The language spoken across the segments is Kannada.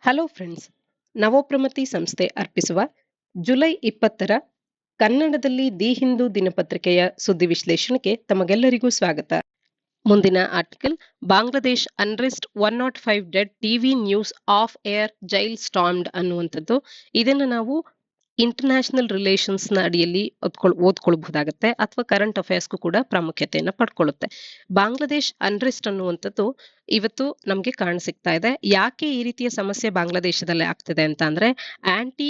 ಹಲೋ ಫ್ರೆಂಡ್ಸ್, ನವೋಪ್ರಮತಿ ಸಂಸ್ಥೆ ಅರ್ಪಿಸುವ ಜುಲೈ 20ರ ಕನ್ನಡದಲ್ಲಿ ದಿ ಹಿಂದೂ ದಿನಪತ್ರಿಕೆಯ ಸುದ್ದಿ ವಿಶ್ಲೇಷಣೆಗೆ ತಮಗೆಲ್ಲರಿಗೂ ಸ್ವಾಗತ. ಮುಂದಿನ article, Bangladesh unrest 105 dead, TV news off air jail stormed ಅನ್ನುವಂಥದ್ದು. ಇದನ್ನು ನಾವು ಇಂಟರ್ನ್ಯಾಷನಲ್ ರಿಲೇಷನ್ಸ್ ನ ಅಡಿಯಲ್ಲಿ ಓದ್ಕೊಳ್ಬಹುದಾಗತ್ತೆ ಅಥವಾ ಕರೆಂಟ್ ಅಫೇರ್ಸ್ಗೂ ಕೂಡ ಪ್ರಾಮುಖ್ಯತೆಯನ್ನು ಪಡ್ಕೊಳ್ಳುತ್ತೆ. ಬಾಂಗ್ಲಾದೇಶ್ ಅನ್ರೆಸ್ಟ್ ಅನ್ನುವಂಥದ್ದು ಇವತ್ತು ನಮ್ಗೆ ಕಾಣಸಿಗ್ತಾ ಇದೆ. ಯಾಕೆ ಈ ರೀತಿಯ ಸಮಸ್ಯೆ ಬಾಂಗ್ಲಾದೇಶದಲ್ಲಿ ಆಗ್ತಿದೆ ಅಂತ ಅಂದ್ರೆ, ಆಂಟಿ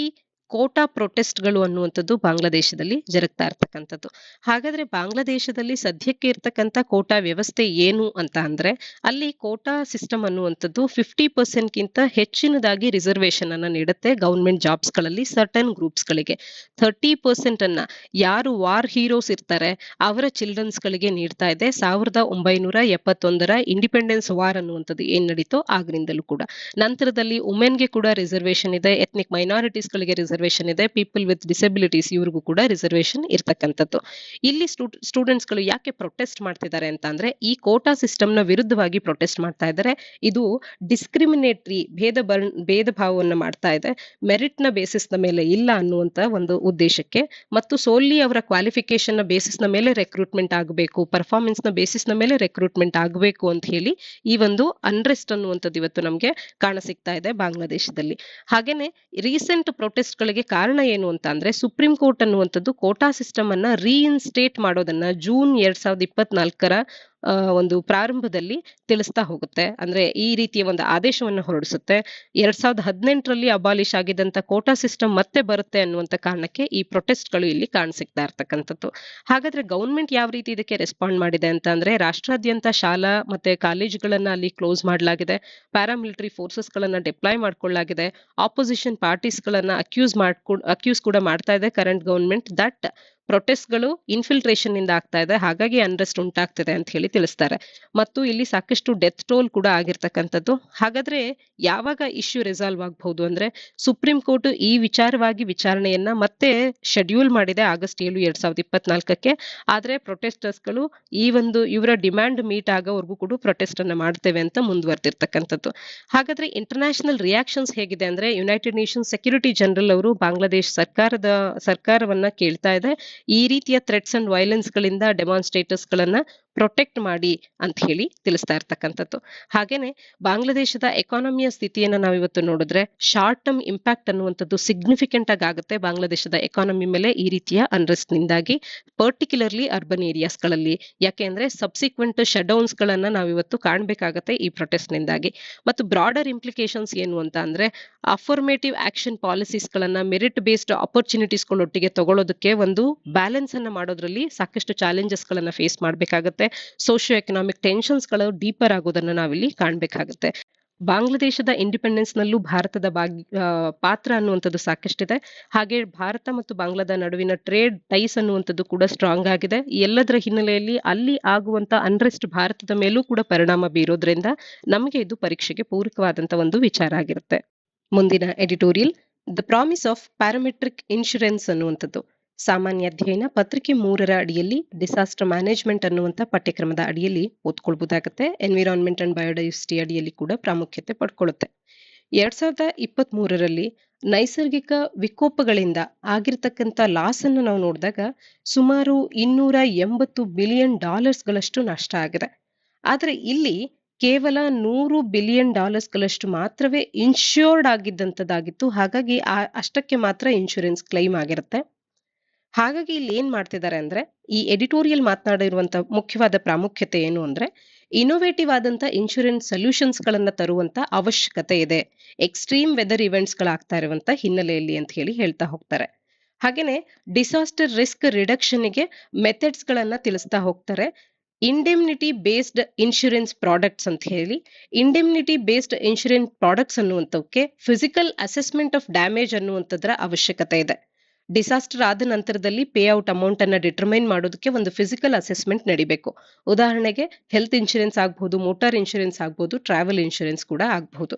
ಕೋಟಾ ಪ್ರೊಟೆಸ್ಟ್ಗಳು ಅನ್ನುವಂಥದ್ದು ಬಾಂಗ್ಲಾದೇಶದಲ್ಲಿ ಜರುಗ್ತಾ ಇರ್ತಕ್ಕಂಥದ್ದು. ಹಾಗಾದ್ರೆ ಬಾಂಗ್ಲಾದೇಶದಲ್ಲಿ ಸದ್ಯಕ್ಕೆ ಇರ್ತಕ್ಕಂಥ ಕೋಟಾ ವ್ಯವಸ್ಥೆ ಏನು ಅಂತ ಅಂದ್ರೆ, ಅಲ್ಲಿ ಕೋಟಾ ಸಿಸ್ಟಮ್ ಅನ್ನುವಂಥದ್ದು 50% ಗಿಂತ ಹೆಚ್ಚಿನದಾಗಿ ರಿಸರ್ವೇಶನ್ ಅನ್ನ ನೀಡುತ್ತೆ ಗವರ್ಮೆಂಟ್ ಜಾಬ್ಸ್ ಗಳಲ್ಲಿ ಸರ್ಟನ್ ಗ್ರೂಪ್ಸ್ ಗಳಿಗೆ. 30% ಅನ್ನ ಯಾರು ವಾರ್ ಹೀರೋಸ್ ಇರ್ತಾರೆ ಅವರ ಚಿಲ್ಡ್ರನ್ಸ್ ಗಳಿಗೆ ನೀಡ್ತಾ ಇದೆ. 1971ರ ಇಂಡಿಪೆಂಡೆನ್ಸ್ ವಾರ್ ಅನ್ನುವಂಥದ್ದು ಏನ್ ನಡೀತೋ ಆಗ್ರಿಂದಲೂ ಕೂಡ. ನಂತರದಲ್ಲಿ ವುಮೆನ್ಗೆ ಕೂಡ ರಿಸರ್ವೇಶನ್ ಇದೆ, ಎಥ್ನಿಕ್ ಮೈನಾರಿಟೀಸ್ ಗಳಿಗೆ ರಿಸರ್ವೇಶನ್ ಇದೆ, ಪೀಪಲ್ ವಿತ್ ಡಿಸಬಿಲಿಟೀಸ್ ಇವ್ರಿಗೂ ಕೂಡ ರಿಸರ್ವೇಶನ್ ಇರ್ತಕ್ಕಂಥದ್ದು. ಇಲ್ಲಿ ಸ್ಟೂಡೆಂಟ್ಸ್ ಗಳು ಯಾಕೆ ಪ್ರೊಟೆಸ್ಟ್ ಮಾಡ್ತಿದ್ದಾರೆ ಅಂತ ಅಂದ್ರೆ, ಈ ಕೋಟಾ ಸಿಸ್ಟಮ್ ನ ವಿರುದ್ಧವಾಗಿ ಪ್ರೊಟೆಸ್ಟ್ ಮಾಡ್ತಾ ಇದ್ದಾರೆ. ಇದು ಡಿಸ್ಕ್ರಿಮಿನೇಟರಿ ಭೇದ ಭಾವವನ್ನು ಮಾಡ್ತಾ ಇದೆ, ಮೆರಿಟ್ ನ ಬೇಸಿಸ್ ನ ಮೇಲೆ ಇಲ್ಲ ಅನ್ನುವಂತ ಒಂದು ಉದ್ದೇಶಕ್ಕೆ, ಮತ್ತು ಸೋಲಿ ಅವರ ಕ್ವಾಲಿಫಿಕೇಶನ್ ನ ಬೇಸಿಸ್ ನ ಮೇಲೆ ರೆಕ್ರೂಟ್ಮೆಂಟ್ ಆಗಬೇಕು, ಪರ್ಫಾರ್ಮೆನ್ಸ್ ನ ಬೇಸಿಸ್ ನ ಮೇಲೆ ರೆಕ್ರೂಟ್ಮೆಂಟ್ ಆಗಬೇಕು ಅಂತ ಹೇಳಿ ಈ ಒಂದು ಅನ್ರೆಸ್ಟ್ ಅನ್ನುವಂಥದ್ದು ಇವತ್ತು ನಮ್ಗೆ ಕಾಣಸಿಗ್ತಾ ಇದೆ ಬಾಂಗ್ಲಾದೇಶದಲ್ಲಿ. ಹಾಗೇನೆ ರೀಸೆಂಟ್ ಪ್ರೊಟೆಸ್ಟ್ ಗಳಿಗೆ ಕಾರಣ ಏನು ಅಂತ ಅಂದ್ರೆ, ಸುಪ್ರೀಂ ಕೋರ್ಟ್ ಅನ್ನುವಂಥದ್ದು ಕೋಟಾ ಸಿಸ್ಟಮ್ ಅನ್ನ ರೀಇನ್ಸ್ಟೇಟ್ ಮಾಡೋದನ್ನ ಜೂನ್ 2024ರ ಒಂದು ಪ್ರಾರಂಭದಲ್ಲಿ ತಿಳಿಸ್ತಾ ಹೋಗುತ್ತೆ. ಅಂದ್ರೆ ಈ ರೀತಿಯ ಒಂದು ಆದೇಶವನ್ನು ಹೊರಡಿಸುತ್ತೆ. 2018ರಲ್ಲಿ ಅಬಾಲಿಷ್ ಆಗಿದ್ದಂತ ಕೋಟಾ ಸಿಸ್ಟಮ್ ಮತ್ತೆ ಬರುತ್ತೆ ಅನ್ನುವಂತ ಕಾರಣಕ್ಕೆ ಈ ಪ್ರೊಟೆಸ್ಟ್ ಗಳು ಇಲ್ಲಿ ಕಾಣಸಿಗ್ತಾ ಇರ್ತಕ್ಕಂಥದ್ದು. ಹಾಗಾದ್ರೆ ಗವರ್ಮೆಂಟ್ ಯಾವ ರೀತಿ ಇದಕ್ಕೆ ರೆಸ್ಪಾಂಡ್ ಮಾಡಿದೆ ಅಂತ ಅಂದ್ರೆ, ರಾಷ್ಟ್ರಾದ್ಯಂತ ಶಾಲಾ ಮತ್ತೆ ಕಾಲೇಜುಗಳನ್ನ ಅಲ್ಲಿ ಕ್ಲೋಸ್ ಮಾಡಲಾಗಿದೆ, ಪ್ಯಾರಾಮಿಲಿಟರಿ ಫೋರ್ಸಸ್ ಗಳನ್ನ ಡಿಪ್ಲಾಯ್ ಮಾಡ್ಕೊಳ್ಳಲಾಗಿದೆ, ಆಪೋಸಿಷನ್ ಪಾರ್ಟೀಸ್ ಗಳನ್ನ ಅಕ್ಯೂಸ್ ಕೂಡ ಮಾಡ್ತಾ ಇದೆ ಕರೆಂಟ್ ಗವರ್ಮೆಂಟ್ ದಟ್ ಪ್ರೊಟೆಸ್ಟ್ ಗಳು ಇನ್ಫಿಲ್ಟ್ರೇಷನ್ ಇಂದ ಆಗ್ತಾ ಇದೆ, ಹಾಗಾಗಿ ಅನ್ರೆಸ್ಟ್ ಉಂಟಾಗ್ತಿದೆ ಅಂತ ಹೇಳಿ ತಿಳಿಸ್ತಾರೆ. ಮತ್ತು ಇಲ್ಲಿ ಸಾಕಷ್ಟು ಡೆತ್ ಟೋಲ್ ಕೂಡ ಆಗಿರ್ತಕ್ಕಂಥದ್ದು. ಹಾಗಾದ್ರೆ ಯಾವಾಗ ಇಶ್ಯೂ ರಿಸಾಲ್ವ್ ಆಗಬಹುದು ಅಂದ್ರೆ, ಸುಪ್ರೀಂ ಕೋರ್ಟ್ ಈ ವಿಚಾರವಾಗಿ ವಿಚಾರಣೆಯನ್ನ ಮತ್ತೆ ಶೆಡ್ಯೂಲ್ ಮಾಡಿದೆ ಆಗಸ್ಟ್ 7, 2024ಕ್ಕೆ. ಆದ್ರೆ ಪ್ರೊಟೆಸ್ಟರ್ಸ್ ಗಳು ಈ ಒಂದು ಇವರ ಡಿಮ್ಯಾಂಡ್ ಮೀಟ್ ಆಗೋವರೆಗೂ ಕೂಡ ಪ್ರೊಟೆಸ್ಟ್ ಅನ್ನ ಮಾಡ್ತೇವೆ ಅಂತ ಮುಂದುವರೆದಿರ್ತಕ್ಕಂಥದ್ದು. ಹಾಗಾದ್ರೆ ಇಂಟರ್ನ್ಯಾಷನಲ್ ರಿಯಾಕ್ಷನ್ಸ್ ಹೇಗಿದೆ ಅಂದ್ರೆ, ಯುನೈಟೆಡ್ ನೇಷನ್ಸ್ ಸೆಕ್ಯೂರಿಟಿ ಜನರಲ್ ಅವರು ಬಾಂಗ್ಲಾದೇಶ ಸರ್ಕಾರವನ್ನ ಕೇಳ್ತಾ ಇದೆ, ಈ ರೀತಿಯ ಥ್ರೆಟ್ಸ್ ಅಂಡ್ ವೈಲೆನ್ಸ್ ಗಳಿಂದ ಡೆಮಾನ್ಸ್ಟ್ರೇಟರ್ಸ್ ಗಳನ್ನ ಪ್ರೊಟೆಕ್ಟ್ ಮಾಡಿ ಅಂತ ಹೇಳಿ ತಿಳಿಸ್ತಾ ಇರ್ತಕ್ಕಂಥದ್ದು. ಹಾಗೇನೆ ಬಾಂಗ್ಲಾದೇಶದ ಎಕಾನಮಿಯ ಸ್ಥಿತಿಯನ್ನ ನಾವು ಇವತ್ತು ನೋಡಿದ್ರೆ, ಶಾರ್ಟ್ ಟರ್ಮ್ ಇಂಪ್ಯಾಕ್ಟ್ ಅನ್ನುವಂಥದ್ದು ಸಿಗ್ನಿಫಿಕೆಂಟ್ ಆಗುತ್ತೆ ಬಾಂಗ್ಲಾದೇಶದ ಎಕಾನಮಿ ಮೇಲೆ ಈ ರೀತಿಯ ಅನ್ರೆಸ್ಟ್ ನಿಂದಾಗಿ, ಪರ್ಟಿಕ್ಯುಲರ್ಲಿ ಅರ್ಬನ್ ಏರಿಯಾಸ್ ಗಳಲ್ಲಿ. ಯಾಕೆಂದ್ರೆ ಸಬ್ಸಿಕ್ವೆಂಟ್ ಶಟ್ಡೌನ್ಸ್ ಗಳನ್ನ ನಾವು ಇವತ್ತು ಕಾಣಬೇಕಾಗತ್ತೆ ಈ ಪ್ರೊಟೆಸ್ಟ್ ನಿಂದಾಗಿ. ಮತ್ತು ಬ್ರಾಡರ್ ಇಂಪ್ಲಿಕೇಶನ್ಸ್ ಏನು ಅಂತ ಅಂದ್ರೆ, ಅಫರ್ಮೇಟಿವ್ ಆಕ್ಷನ್ ಪಾಲಿಸೀಸ್ ಗಳನ್ನ ಮೆರಿಟ್ ಬೇಸ್ಡ್ ಆಪರ್ಚುನಿಟೀಸ್ ಗಳೊಟ್ಟಿಗೆ ತಗೊಳ್ಳೋದಕ್ಕೆ ಒಂದು ಬ್ಯಾಲೆನ್ಸ್ ಅನ್ನ ಮಾಡೋದ್ರಲ್ಲಿ ಸಾಕಷ್ಟು ಚಾಲೆಂಜಸ್ ಗಳನ್ನ ಫೇಸ್ ಮಾಡಬೇಕಾಗುತ್ತೆ. ಸೋಶಿಯೋ ಎಕನಾಮಿಕ್ ಟೆನ್ಷನ್ಸ್ ಗಳು ಡೀಪರ್ ಆಗೋದನ್ನ ನಾವಿಲ್ಲಿ ಕಾಣಬೇಕಾಗುತ್ತೆ. ಬಾಂಗ್ಲಾದೇಶದ ಇಂಡಿಪೆಂಡೆನ್ಸ್ ನಲ್ಲೂ ಭಾರತದ ಪಾತ್ರ ಅನ್ನುವಂಥದ್ದು ಸಾಕಷ್ಟಿದೆ. ಹಾಗೆ ಭಾರತ ಮತ್ತು ಬಾಂಗ್ಲಾದ ನಡುವಿನ ಟ್ರೇಡ್ ಟೈಸ್ ಅನ್ನುವಂಥದ್ದು ಕೂಡ ಸ್ಟ್ರಾಂಗ್ ಆಗಿದೆ. ಈ ಎಲ್ಲದರ ಹಿನ್ನೆಲೆಯಲ್ಲಿ ಅಲ್ಲಿ ಆಗುವಂತ ಅನ್ರೆಸ್ಟ್ ಭಾರತದ ಮೇಲೂ ಕೂಡ ಪರಿಣಾಮ ಬೀರೋದ್ರಿಂದ ನಮಗೆ ಇದು ಪರೀಕ್ಷೆಗೆ ಪೂರಕವಾದಂತ ಒಂದು ವಿಚಾರ ಆಗಿರುತ್ತೆ. ಮುಂದಿನ editorial, the promise of parametric insurance ಅನ್ನುವಂಥದ್ದು. ಸಾಮಾನ್ಯ ಅಧ್ಯಯನ ಪತ್ರಿಕೆ 3ರ ಅಡಿಯಲ್ಲಿ ಡಿಸಾಸ್ಟರ್ ಮ್ಯಾನೇಜ್ಮೆಂಟ್ ಅನ್ನುವಂಥ ಪಠ್ಯಕ್ರಮದ ಅಡಿಯಲ್ಲಿ ಓದ್ಕೊಳ್ಬಹುದಾಗುತ್ತೆ. ಎನ್ವಿರಾನ್ಮೆಂಟ್ ಅಂಡ್ ಬಯೋಡೈವರ್ಸಿಟಿ ಅಡಿಯಲ್ಲಿ ಕೂಡ ಪ್ರಾಮುಖ್ಯತೆ ಪಡ್ಕೊಳ್ಳುತ್ತೆ. 2023ರಲ್ಲಿ ನೈಸರ್ಗಿಕ ವಿಕೋಪಗಳಿಂದ ಆಗಿರ್ತಕ್ಕಂಥ ಲಾಸ್ ಅನ್ನು ನಾವು ನೋಡಿದಾಗ ಸುಮಾರು $280 ಬಿಲಿಯನ್ ಗಳಷ್ಟು ನಷ್ಟ ಆಗಿದೆ. ಆದ್ರೆ ಇಲ್ಲಿ ಕೇವಲ $100 ಬಿಲಿಯನ್ ಗಳಷ್ಟು ಮಾತ್ರವೇ ಇನ್ಶೂರ್ಡ್ ಆಗಿದ್ದಂಥದ್ದಾಗಿತ್ತು. ಹಾಗಾಗಿ ಅಷ್ಟಕ್ಕೆ ಮಾತ್ರ ಇನ್ಶೂರೆನ್ಸ್ ಕ್ಲೈಮ್ ಆಗಿರುತ್ತೆ. ಹಾಗಾಗಿ ಇಲ್ಲಿ ಏನ್ ಮಾಡ್ತಿದ್ದಾರೆ ಅಂದ್ರೆ, ಈ ಎಡಿಟೋರಿಯಲ್ ಮಾತನಾಡಿರುವಂತ ಮುಖ್ಯವಾದ ಪ್ರಾಮುಖ್ಯತೆ ಏನು ಅಂದ್ರೆ, ಇನೋವೇಟಿವ್ ಆದಂತ ಇನ್ಶೂರೆನ್ಸ್ ಸೊಲ್ಯೂಷನ್ಸ್ ಗಳನ್ನ ತರುವಂತ ಅವಶ್ಯಕತೆ ಇದೆ ಎಕ್ಸ್ಟ್ರೀಮ್ ವೆದರ್ ಇವೆಂಟ್ಸ್ ಗಳಾಗ್ತಾ ಇರುವಂತ ಹಿನ್ನೆಲೆಯಲ್ಲಿ ಅಂತ ಹೇಳಿ ಹೇಳ್ತಾ ಹೋಗ್ತಾರೆ. ಹಾಗೇನೆ ಡಿಸಾಸ್ಟರ್ ರಿಸ್ಕ್ ರಿಡಕ್ಷನ್ಗೆ ಮೆಥಡ್ಸ್ ಗಳನ್ನ ತಿಳಿಸ್ತಾ ಹೋಗ್ತಾರೆ. ಇಂಡೆಮ್ನಿಟಿ ಬೇಸ್ಡ್ ಇನ್ಶೂರೆನ್ಸ್ ಪ್ರಾಡಕ್ಟ್ಸ್ ಅಂತ ಹೇಳಿ, ಇಂಡೆಮ್ನಿಟಿ ಬೇಸ್ಡ್ ಇನ್ಶೂರೆನ್ಸ್ ಪ್ರಾಡಕ್ಟ್ಸ್ ಅನ್ನುವಂಥವಕ್ಕೆ ಫಿಸಿಕಲ್ ಅಸೆಸ್ಮೆಂಟ್ ಆಫ್ ಡ್ಯಾಮೇಜ್ ಅನ್ನುವಂಥದ್ರ ಅವಶ್ಯಕತೆ ಇದೆ. ಡಿಸಾಸ್ಟರ್ ಆದ ನಂತರದಲ್ಲಿ ಪೇ ಔಟ್ ಅಮೌಂಟ್ ಅನ್ನ ಡಿಟರ್ಮೈನ್ ಮಾಡೋದಕ್ಕೆ ಒಂದು ಫಿಸಿಕಲ್ ಅಸೆಸ್ಮೆಂಟ್ ನಡಿಬೇಕು. ಉದಾಹರಣೆಗೆ ಹೆಲ್ತ್ ಇನ್ಶೂರೆನ್ಸ್ ಆಗ್ಬಹುದು, ಮೋಟಾರ್ ಇನ್ಶೂರೆನ್ಸ್ ಆಗ್ಬಹುದು, ಟ್ರಾವೆಲ್ ಇನ್ಶೂರೆನ್ಸ್ ಕೂಡ ಆಗ್ಬಹುದು.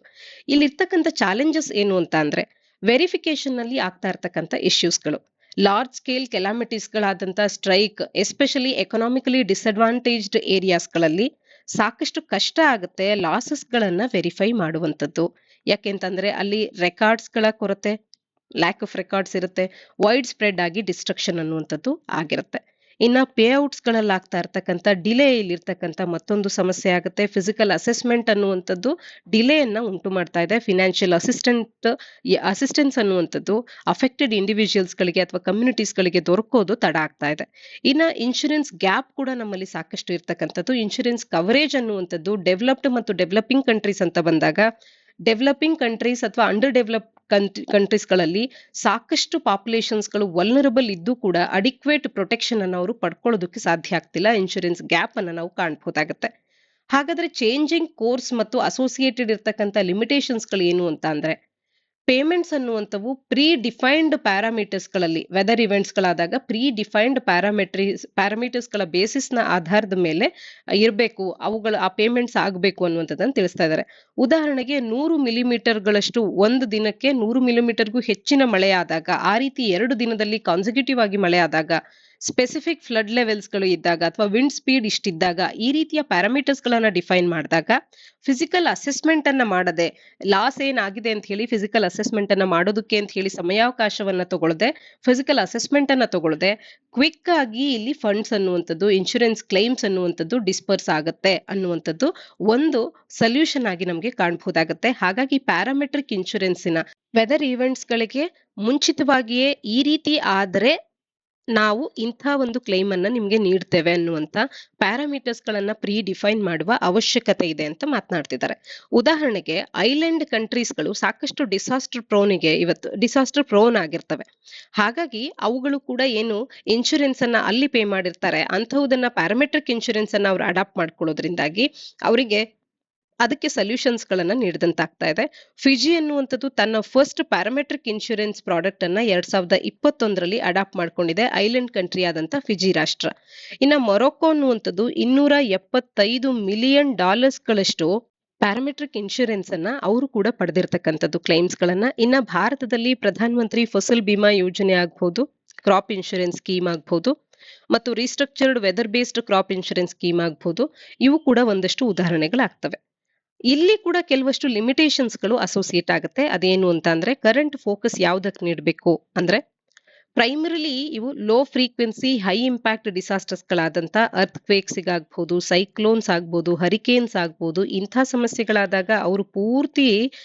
ಇಲ್ಲಿ ಇರ್ತಕ್ಕಂಥ ಚಾಲೆಂಜಸ್ ಏನು ಅಂತ ಅಂದ್ರೆ, ವೆರಿಫಿಕೇಶನ್ ನಲ್ಲಿ ಆಗ್ತಾ ಇರ್ತಕ್ಕಂಥ ಇಶ್ಯೂಸ್ಗಳು, ಲಾರ್ಜ್ ಸ್ಕೇಲ್ ಕೆಲಾಮಿಟೀಸ್ ಗಳಾದಂತ strike, especially economically disadvantaged areas ಗಳಲ್ಲಿ ಸಾಕಷ್ಟು ಕಷ್ಟ ಆಗುತ್ತೆ ಲಾಸಸ್ ಗಳನ್ನ ವೆರಿಫೈ ಮಾಡುವಂಥದ್ದು. ಯಾಕೆಂತಂದ್ರೆ ಅಲ್ಲಿ ರೆಕಾರ್ಡ್ಸ್ಗಳ ಕೊರತೆ, ಲ್ಯಾಕ್ ಆಫ್ ರೆಕಾರ್ಡ್ಸ್ ಇರುತ್ತೆ, ವೈಡ್ ಸ್ಪ್ರೆಡ್ ಆಗಿ ಡಿಸ್ಟ್ರಕ್ಷನ್ ಅನ್ನುವಂಥದ್ದು ಆಗಿರುತ್ತೆ. ಇನ್ನ ಪೇಔಟ್ಸ್ ಗಳಲ್ಲಿ ಆಗ್ತಾ ಇರ್ತಕ್ಕಂಥ ಡಿಲೇ ಇಲ್ಲಿರ್ತಕ್ಕಂಥ ಮತ್ತೊಂದು ಸಮಸ್ಯೆ ಆಗುತ್ತೆ. ಫಿಸಿಕಲ್ ಅಸೆಸ್ಮೆಂಟ್ ಅನ್ನುವಂಥದ್ದು ಡಿಲೇಯನ್ನ ಉಂಟು ಮಾಡ್ತಾ ಇದೆ. ಫಿನಾನ್ಷಿಯಲ್ ಅಸಿಸ್ಟೆನ್ಸ್ ಅನ್ನುವಂಥದ್ದು ಅಫೆಕ್ಟೆಡ್ ಇಂಡಿವಿಜುವಲ್ಸ್ ಗಳಿಗೆ ಅಥವಾ ಕಮ್ಯುನಿಟೀಸ್ ಗಳಿಗೆ ದೊರಕೋದು ತಡ ಆಗ್ತಾ ಇದೆ. ಇನ್ನ ಇನ್ಶೂರೆನ್ಸ್ ಗ್ಯಾಪ್ ಕೂಡ ನಮ್ಮಲ್ಲಿ ಸಾಕಷ್ಟು ಇರ್ತಕ್ಕಂಥದ್ದು. ಇನ್ಶೂರೆನ್ಸ್ ಕವರೇಜ್ ಅನ್ನುವಂಥದ್ದು ಡೆವಲಪ್ಡ್ ಮತ್ತು ಡೆವಲಪಿಂಗ್ ಕಂಟ್ರೀಸ್ ಅಂತ ಬಂದಾಗ, ಡೆವಲಪಿಂಗ್ ಕಂಟ್ರೀಸ್ ಅಥವಾ ಅಂಡರ್ ಡೆವಲಪ್ ಕಂಟ್ರೀಸ್ಗಳಲ್ಲಿ ಸಾಕಷ್ಟು ಪಾಪ್ಯುಲೇಷನ್ಸ್ಗಳು ವಲ್ನರಬಲ್ ಇದ್ದು ಕೂಡ ಅಡಿಕ್ವೇಟ್ ಪ್ರೊಟೆಕ್ಷನ್ ಅನ್ನು ಅವರು ಪಡ್ಕೊಳ್ಳೋದಕ್ಕೆ ಸಾಧ್ಯ ಆಗ್ತಿಲ್ಲ. ಇನ್ಶೂರೆನ್ಸ್ ಗ್ಯಾಪ್ ಅನ್ನು ನಾವು ಕಾಣಬಹುದಾಗುತ್ತೆ. ಹಾಗಾದ್ರೆ ಚೇಂಜಿಂಗ್ ಕೋರ್ಸ್ ಮತ್ತು ಅಸೋಸಿಯೇಟೆಡ್ ಇರ್ತಕ್ಕಂಥ ಲಿಮಿಟೇಷನ್ಸ್ಗಳು ಏನು ಅಂತ ಅಂದ್ರೆ, ಪೇಮೆಂಟ್ಸ್ ಅನ್ನುವಂಥವು ಪ್ರೀ ಡಿಫೈನ್ಡ್ ಪ್ಯಾರಾಮೀಟರ್ಸ್ಗಳಲ್ಲಿ, ವೆದರ್ ಇವೆಂಟ್ಸ್ಗಳಾದಾಗ ಪ್ರೀ ಡಿಫೈನ್ಡ್ ಪ್ಯಾರಾಮೀಟರ್ಸ್ಗಳ ಬೇಸಿಸ್ನ ಆಧಾರದ ಮೇಲೆ ಇರಬೇಕು, ಆ ಪೇಮೆಂಟ್ಸ್ ಆಗಬೇಕು ಅನ್ನುವಂಥದ್ದನ್ನು ತಿಳಿಸ್ತಾ ಇದ್ದಾರೆ. ಉದಾಹರಣೆಗೆ 100 ಮಿಲಿಮೀಟರ್ಗಳಷ್ಟು ಒಂದು ದಿನಕ್ಕೆ 100 ಮಿಲಿಮೀಟರ್ಗೂ ಹೆಚ್ಚಿನ ಮಳೆ ಆದಾಗ, ಆ ರೀತಿ 2 ದಿನದಲ್ಲಿ ಕಾನ್ಸಿಕ್ಯೂಟಿವ್ ಆಗಿ ಮಳೆ ಆದಾಗ, ಸ್ಪೆಸಿಫಿಕ್ ಫ್ಲಡ್ ಲೆವೆಲ್ಸ್ಗಳು ಇದ್ದಾಗ ಅಥವಾ ವಿಂಡ್ ಸ್ಪೀಡ್ ಇಷ್ಟಿದ್ದಾಗ, ಈ ರೀತಿಯ ಪ್ಯಾರಾಮೀಟರ್ಸ್ ಗಳನ್ನ ಡಿಫೈನ್ ಮಾಡಿದಾಗ ಫಿಸಿಕಲ್ ಅಸೆಸ್ಮೆಂಟ್ ಅನ್ನ ಮಾಡದೆ, ಲಾಸ್ ಏನಾಗಿದೆ ಅಂತ ಹೇಳಿ ಫಿಸಿಕಲ್ ಅಸೆಸ್ಮೆಂಟ್ ಅನ್ನ ಮಾಡೋದಕ್ಕೆ ಅಂತ ಹೇಳಿ ಸಮಯಾವಕಾಶವನ್ನ ತಗೊಳ್ಳದೆ, ಫಿಸಿಕಲ್ ಅಸೆಸ್ಮೆಂಟ್ ಅನ್ನ ತಗೊಳ್ಳದೆ ಕ್ವಿಕ್ ಆಗಿ ಇಲ್ಲಿ ಫಂಡ್ಸ್ ಅನ್ನುವಂಥದ್ದು, ಇನ್ಶೂರೆನ್ಸ್ ಕ್ಲೈಮ್ಸ್ ಅನ್ನುವಂಥದ್ದು ಡಿಸ್ಪರ್ಸ್ ಆಗುತ್ತೆ ಅನ್ನುವಂಥದ್ದು ಒಂದು ಸೊಲ್ಯೂಷನ್ ಆಗಿ ನಮಗೆ ಕಾಣಬಹುದಾಗುತ್ತೆ. ಹಾಗಾಗಿ ಪ್ಯಾರಾಮೆಟ್ರಿಕ್ ಇನ್ಶೂರೆನ್ಸಿನ ವೆದರ್ ಈವೆಂಟ್ಸ್ ಗಳಿಗೆ ಮುಂಚಿತವಾಗಿಯೇ ಈ ರೀತಿ ಆದ್ರೆ ನಾವು ಇಂಥ ಒಂದು ಕ್ಲೈಮ್ ಅನ್ನ ನಿಮ್ಗೆ ನೀಡ್ತೇವೆ ಅನ್ನುವಂತ ಪ್ಯಾರಾಮೀಟರ್ಸ್ ಗಳನ್ನ ಪ್ರೀ ಡಿಫೈನ್ ಮಾಡುವ ಅವಶ್ಯಕತೆ ಇದೆ ಅಂತ ಮಾತನಾಡ್ತಿದ್ದಾರೆ. ಉದಾಹರಣೆಗೆ ಐಲ್ಯಾಂಡ್ ಕಂಟ್ರೀಸ್ಗಳು ಸಾಕಷ್ಟು ಡಿಸಾಸ್ಟರ್ ಪ್ರೋನ್ ಆಗಿರ್ತವೆ. ಹಾಗಾಗಿ ಅವುಗಳು ಕೂಡ ಏನು ಇನ್ಶೂರೆನ್ಸ್ ಅನ್ನ ಅಲ್ಲಿ ಪೇ ಮಾಡಿರ್ತಾರೆ, ಅಂತಹುದನ್ನ ಪ್ಯಾರಾಮೆಟ್ರಿಕ್ ಇನ್ಶೂರೆನ್ಸ್ ಅನ್ನ ಅವ್ರು ಅಡಾಪ್ಟ್ ಮಾಡ್ಕೊಳ್ಳೋದ್ರಿಂದಾಗಿ ಅವರಿಗೆ ಅದಕ್ಕೆ ಸೊಲ್ಯೂಷನ್ಸ್ ಗಳನ್ನ ನೀಡಿದಂತಾಗ್ತಾ ಇದೆ. ಫಿಜಿ ಅನ್ನುವಂಥದ್ದು ತನ್ನ ಫಸ್ಟ್ ಪ್ಯಾರಾಮೆಟ್ರಿಕ್ ಇನ್ಶೂರೆನ್ಸ್ ಪ್ರಾಡಕ್ಟ್ ಅನ್ನ 2021ರಲ್ಲಿ ಅಡಾಪ್ಟ್ ಮಾಡ್ಕೊಂಡಿದೆ, ಐಲ್ಯಾಂಡ್ ಕಂಟ್ರಿ ಆದಂತ ಫಿಜಿ ರಾಷ್ಟ್ರ. ಇನ್ನ ಮೊರೊಕ್ಕೊ ಅನ್ನುವಂಥದ್ದು $275 ಮಿಲಿಯನ್ ಗಳಷ್ಟು ಪ್ಯಾರಾಮೆಟ್ರಿಕ್ ಇನ್ಶೂರೆನ್ಸ್ ಅನ್ನ ಅವರು ಕೂಡ ಪಡೆದಿರ್ತಕ್ಕಂಥದ್ದು ಕ್ಲೈಮ್ಸ್ ಗಳನ್ನ. ಇನ್ನ ಭಾರತದಲ್ಲಿ ಪ್ರಧಾನ ಮಂತ್ರಿ ಫಸಲ್ ಬಿಮಾ ಯೋಜನೆ ಆಗ್ಬಹುದು, ಕ್ರಾಪ್ ಇನ್ಶೂರೆನ್ಸ್ ಸ್ಕೀಮ್ ಆಗ್ಬಹುದು, ಮತ್ತು restructured weather based crop insurance scheme ಆಗ್ಬಹುದು. ಇವು ಕೂಡ ಒಂದಷ್ಟು ಉದಾಹರಣೆಗಳಾಗ್ತವೆ. ಇಲ್ಲಿ ಕೂಡ ಕೆಲವಷ್ಟು ಲಿಮಿಟೇಷನ್ಸ್ ಗಳು ಅಸೋಸಿಯೇಟ್ ಆಗುತ್ತೆ. ಅದೇನು ಅಂತ ಅಂದ್ರೆ, ಕರೆಂಟ್ ಫೋಕಸ್ ಯಾವ್ದಕ್ಕೆ ನೀಡಬೇಕು ಅಂದ್ರೆ, ಪ್ರೈಮರಿಲಿ ಇವು low frequency high impact disasters ಗಳಾದಂತ ಅರ್ತ್ ಕ್ವೇಕ್ಸ್ ಆಗ್ಬಹುದು, ಸೈಕ್ಲೋನ್ಸ್ ಆಗ್ಬಹುದು, ಹರಿಕೇನ್ಸ್ ಆಗ್ಬಹುದು, ಇಂಥ ಸಮಸ್ಯೆಗಳಾದಾಗ ಅವರು ಪೂರ್ತಿ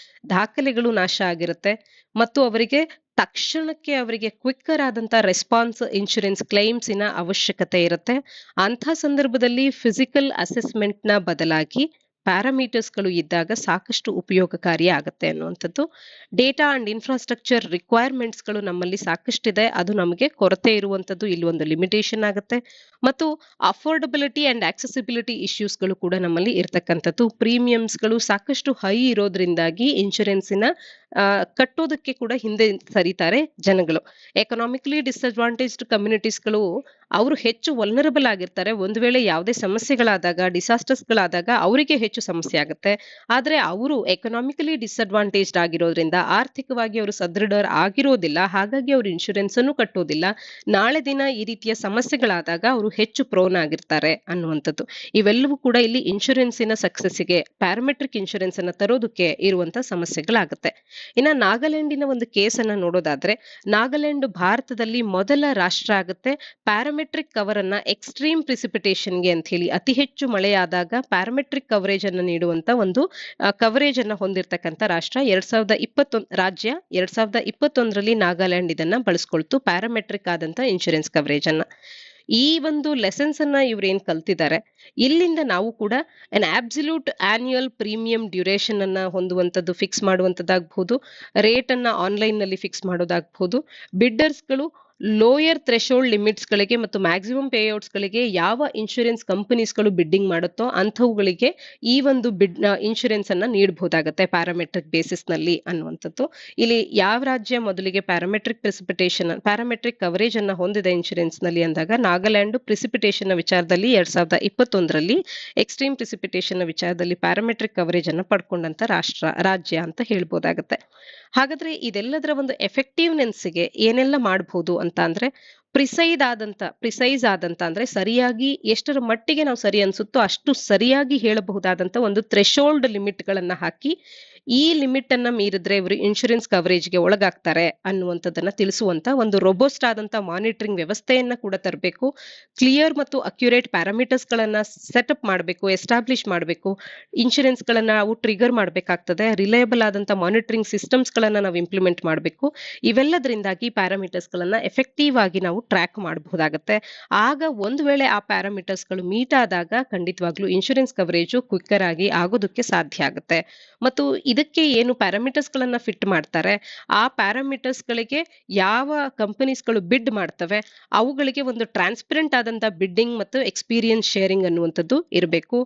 ದಾಖಲೆಗಳು ನಾಶ ಆಗಿರುತ್ತೆ ಮತ್ತು ಅವರಿಗೆ ತಕ್ಷಣಕ್ಕೆ ಅವರಿಗೆ ಕ್ವಿಕ್ಕರ್ ಆದಂತ ರೆಸ್ಪಾನ್ಸ್ ಇನ್ಶೂರೆನ್ಸ್ ಕ್ಲೈಮ್ಸ್ ಇನ ಅವಶ್ಯಕತೆ ಇರುತ್ತೆ. ಅಂಥ ಸಂದರ್ಭದಲ್ಲಿ ಫಿಸಿಕಲ್ ಅಸೆಸ್ಮೆಂಟ್ ನ ಬದಲಾಗಿ ಪ್ಯಾರಾಮೀಟರ್ಸ್ ಗಳು ಇದ್ದಾಗ ಸಾಕಷ್ಟು ಉಪಯೋಗಕಾರಿ ಆಗುತ್ತೆ ಅನ್ನುವಂಥದ್ದು. ಡೇಟಾ ಅಂಡ್ ಇನ್ಫ್ರಾಸ್ಟ್ರಕ್ಚರ್ ರಿಕ್ವೈರ್ಮೆಂಟ್ಸ್ ಗಳು ನಮ್ಮಲ್ಲಿ ಸಾಕಷ್ಟಿದೆ, ಅದು ನಮಗೆ ಕೊರತೆ ಇರುವಂತದ್ದು ಇಲ್ಲಿ ಒಂದು ಲಿಮಿಟೇಷನ್ ಆಗುತ್ತೆ. ಮತ್ತು ಅಫೋರ್ಡಬಿಲಿಟಿ ಅಂಡ್ ಆಕ್ಸೆಸಿಬಿಲಿಟಿ ಇಶ್ಯೂಸ್ ಗಳು ಕೂಡ ನಮ್ಮಲ್ಲಿ ಇರ್ತಕ್ಕಂಥದ್ದು. ಪ್ರೀಮಿಯಮ್ಸ್ ಗಳು ಸಾಕಷ್ಟು ಹೈ ಇರೋದ್ರಿಂದಾಗಿ ಇನ್ಶೂರೆನ್ಸಿನ ಕಟ್ಟೋದಕ್ಕೆ ಕೂಡ ಹಿಂದೆ ಸರಿತಾರೆ ಜನಗಳು. ಎಕನಾಮಿಕಲಿ ಡಿಸ್ಅಡ್ವಾಂಟೇಜ್ಡ್ ಕಮ್ಯುನಿಟೀಸ್ಗಳು ಅವರು ಹೆಚ್ಚು ವಲ್ನರಬಲ್ ಆಗಿರ್ತಾರೆ. ಒಂದು ವೇಳೆ ಯಾವುದೇ ಸಮಸ್ಯೆಗಳಾದಾಗ, ಡಿಸಾಸ್ಟರ್ಸ್ ಗಳಾದಾಗ ಅವರಿಗೆ ಹೆಚ್ಚು ಸಮಸ್ಯೆ ಆಗುತ್ತೆ. ಆದ್ರೆ ಅವರು ಎಕನಾಮಿಕಲಿ ಡಿಸ್ಅಡ್ವಾಂಟೇಜ್ಡ್ ಆಗಿರೋದ್ರಿಂದ, ಆರ್ಥಿಕವಾಗಿ ಅವರು ಸದೃಢ ಆಗಿರೋದಿಲ್ಲ, ಹಾಗಾಗಿ ಅವರು ಇನ್ಶೂರೆನ್ಸ್ ಅನ್ನು ಕಟ್ಟೋದಿಲ್ಲ. ನಾಳೆ ದಿನ ಈ ರೀತಿಯ ಸಮಸ್ಯೆಗಳಾದಾಗ ಅವರು ಹೆಚ್ಚು ಪ್ರೋನ್ ಆಗಿರ್ತಾರೆ ಅನ್ನುವಂಥದ್ದು. ಇವೆಲ್ಲವೂ ಕೂಡ ಇಲ್ಲಿ ಇನ್ಶೂರೆನ್ಸಿನ ಸಕ್ಸಸ್ಸಿಗೆ ಪ್ಯಾರಾಮೆಟ್ರಿಕ್ ಇನ್ಶೂರೆನ್ಸ್ ಅನ್ನ ತರೋದಕ್ಕೆ ಇರುವಂತ ಸಮಸ್ಯೆಗಳಾಗುತ್ತೆ. ಇನ್ನ ನಾಗಾಲ್ಯಾಂಡಿನ ಒಂದು ಕೇಸ್ ಅನ್ನ ನೋಡೋದಾದ್ರೆ, ನಾಗಾಲ್ಯಾಂಡ್ ಭಾರತದಲ್ಲಿ ಮೊದಲ ರಾಷ್ಟ್ರ ಆಗುತ್ತೆ ಪ್ಯಾರಾಮೆಟ್ರಿಕ್ ಕವರ್ ಅನ್ನ ಎಕ್ಸ್ಟ್ರೀಮ್ ಪ್ರಿಸಿಪಿಟೇಷನ್ಗೆ ಅಂತ ಹೇಳಿ, ಅತಿ ಹೆಚ್ಚು ಮಳೆಯಾದಾಗ ಪ್ಯಾರಾಮೆಟ್ರಿಕ್ ಕವರೇಜ್ ಅನ್ನ ನೀಡುವಂತ ಒಂದು ಕವರೇಜ್ ಅನ್ನ ಹೊಂದಿರತಕ್ಕಂತ ರಾಷ್ಟ್ರ. 2021ರಲ್ಲಿ ನಾಗಾಲ್ಯಾಂಡ್ ಇದನ್ನ ಬಳಸ್ಕೊಳ್ತು, ಪ್ಯಾರಾಮೆಟ್ರಿಕ್ ಆದಂತ ಇನ್ಶೂರೆನ್ಸ್ ಕವರೇಜ್ ಅನ್ನ. ಈ ಒಂದು ಲೆಸನ್ಸ್ ಅನ್ನ ಇವ್ರು ಏನ್ ಕಲ್ತಿದ್ದಾರೆ, ಇಲ್ಲಿಂದ ನಾವು ಕೂಡ ಅನ್ ಆಬ್ಸಲ್ಯೂಟ್ ಆನ್ಯುಯಲ್ ಪ್ರೀಮಿಯಂ ಡ್ಯೂರೇಷನ್ ಅನ್ನ ಹೊಂದುವಂತದ್ದು ಫಿಕ್ಸ್ ಮಾಡುವಂತದ್ದಾಗಬಹುದು, ರೇಟ್ ಅನ್ನ ಆನ್ಲೈನ್ ನಲ್ಲಿ ಫಿಕ್ಸ್ ಮಾಡೋದಾಗಬಹುದು, ಬಿಡ್ಡರ್ಸ್ ಗಳು ಲೋಯರ್ ಥ್ರೆಶೋಲ್ಡ್ ಲಿಮಿಟ್ಸ್ ಗಳಿಗೆ ಮತ್ತು ಮ್ಯಾಕ್ಸಿಮಮ್ ಪೇಔಟ್ಸ್ ಗಳಿಗೆ ಯಾವ ಇನ್ಶೂರೆನ್ಸ್ ಕಂಪನೀಸ್ ಗಳು ಬಿಡ್ಡಿಂಗ್ ಮಾಡುತ್ತೋ ಅಂಥವುಗಳಿಗೆ ಈ ಒಂದು ಇನ್ಶೂರೆನ್ಸ್ ಅನ್ನ ನೀಡಬಹುದಾಗುತ್ತೆ ಪ್ಯಾರಾಮೆಟ್ರಿಕ್ ಬೇಸಿಸ್ ನಲ್ಲಿ ಅನ್ನುವಂಥದ್ದು. ಇಲ್ಲಿ ಯಾವ ರಾಜ್ಯ ಮೊದಲಿಗೆ ಪ್ಯಾರಾಮೆಟ್ರಿಕ್ ಕವರೇಜ್ ಅನ್ನ ಹೊಂದಿದೆ ಇನ್ಶೂರೆನ್ಸ್ ನಲ್ಲಿ ಅಂದಾಗ, ನಾಗಾಲ್ಯಾಂಡ್ ಪ್ರಿಸಿಪಿಟೇಷನ್ ವಿಚಾರದಲ್ಲಿ 2021ರಲ್ಲಿ ಎಕ್ಸ್ಟ್ರೀಮ್ ಪ್ರಿಸಿಪಿಟೇಷನ್ ವಿಚಾರದಲ್ಲಿ ಪ್ಯಾರಾಮೆಟ್ರಿಕ್ ಕವರೇಜ್ ಅನ್ನ ಪಡ್ಕೊಂಡಂತ ರಾಜ್ಯ ಅಂತ ಹೇಳ್ಬೋದಾಗುತ್ತೆ. ಹಾಗಾದ್ರೆ ಇದೆಲ್ಲದರ ಒಂದು ಎಫೆಕ್ಟಿವ್ನೆಸ್ಗೆ ಏನೆಲ್ಲ ಮಾಡಬಹುದು ಅಂತ ಅಂದ್ರೆ, ಪ್ರಿಸೈಸ್ ಆದಂತ ಅಂದ್ರೆ ಸರಿಯಾಗಿ ಎಷ್ಟರ ಮಟ್ಟಿಗೆ ನಾವು ಸರಿ ಅನ್ಸುತ್ತೋ ಅಷ್ಟು ಸರಿಯಾಗಿ ಹೇಳಬಹುದಾದಂತ ಒಂದು ಥ್ರೆಶೋಲ್ಡ್ ಲಿಮಿಟ್ ಗಳನ್ನ ಹಾಕಿ ಈ ಲಿಮಿಟ್ ಅನ್ನ ಮೀರಿದ್ರೆ ಇವರು ಇನ್ಶೂರೆನ್ಸ್ ಕವರೇಜ್ಗೆ ಒಳಗಾಗ್ತಾರೆ ಅನ್ನುವಂಥದ್ದನ್ನ ತಿಳಿಸುವಂತ ಒಂದು ರೋಬೋಸ್ಟ್ ಆದಂತ ಮಾನಿಟರಿಂಗ್ ವ್ಯವಸ್ಥೆಯನ್ನ ಕೂಡ ತರಬೇಕು. ಕ್ಲಿಯರ್ ಮತ್ತು ಅಕ್ಯುರೇಟ್ ಪ್ಯಾರಾಮೀಟರ್ಸ್ ಗಳನ್ನ ಸೆಟಪ್ ಮಾಡಬೇಕು, ಎಸ್ಟಾಬ್ಲಿಷ್ ಮಾಡಬೇಕು. ಇನ್ಶೂರೆನ್ಸ್ ಗಳನ್ನ ನಾವು ಟ್ರಿಗರ್ ಮಾಡಬೇಕಾಗ್ತದೆ. ರಿಲಯಬಲ್ ಆದಂತ ಮಾನಿಟರಿಂಗ್ ಸಿಸ್ಟಮ್ಸ್ ಗಳನ್ನ ನಾವು ಇಂಪ್ಲಿಮೆಂಟ್ ಮಾಡಬೇಕು. ಇವೆಲ್ಲದರಿಂದಾಗಿ ಪ್ಯಾರಾಮೀಟರ್ಸ್ ಗಳನ್ನ ಎಫೆಕ್ಟಿವ್ ಆಗಿ ನಾವು ಟ್ರ್ಯಾಕ್ ಮಾಡಬಹುದಾಗುತ್ತೆ. ಆಗ ಒಂದು ವೇಳೆ ಆ ಪ್ಯಾರಾಮೀಟರ್ಸ್ ಗಳು ಮೀಟ್ ಆದಾಗ ಖಂಡಿತವಾಗ್ಲೂ ಇನ್ಶೂರೆನ್ಸ್ ಕವರೇಜು ಕ್ವಿಕ್ಕರ್ ಆಗಿ ಆಗೋದಕ್ಕೆ ಸಾಧ್ಯ ಆಗುತ್ತೆ. ಮತ್ತು ಇದಕ್ಕೆ ಏನು ಪ್ಯಾರಾಮೀಟರ್ಸ್ ಗಳನ್ನ ಫಿಟ್ ಮಾಡ್ತಾರೆ, ಆ ಪ್ಯಾರಾಮೀಟರ್ಸ್ ಗಳಿಗೆ ಯಾವ ಕಂಪನೀಸ್ ಗಳು ಬಿಡ್ ಮಾಡ್ತವೆ ಅವುಗಳಿಗೆ ಒಂದು ಟ್ರಾನ್ಸ್ಪರೆಂಟ್ ಆದಂತ ಬಿಡ್ಡಿಂಗ್ ಮತ್ತು ಎಕ್ಸ್ಪೀರಿಯನ್ಸ್ ಶೇರಿಂಗ್ ಅನ್ನುವಂಥದ್ದು ಇರಬೇಕು.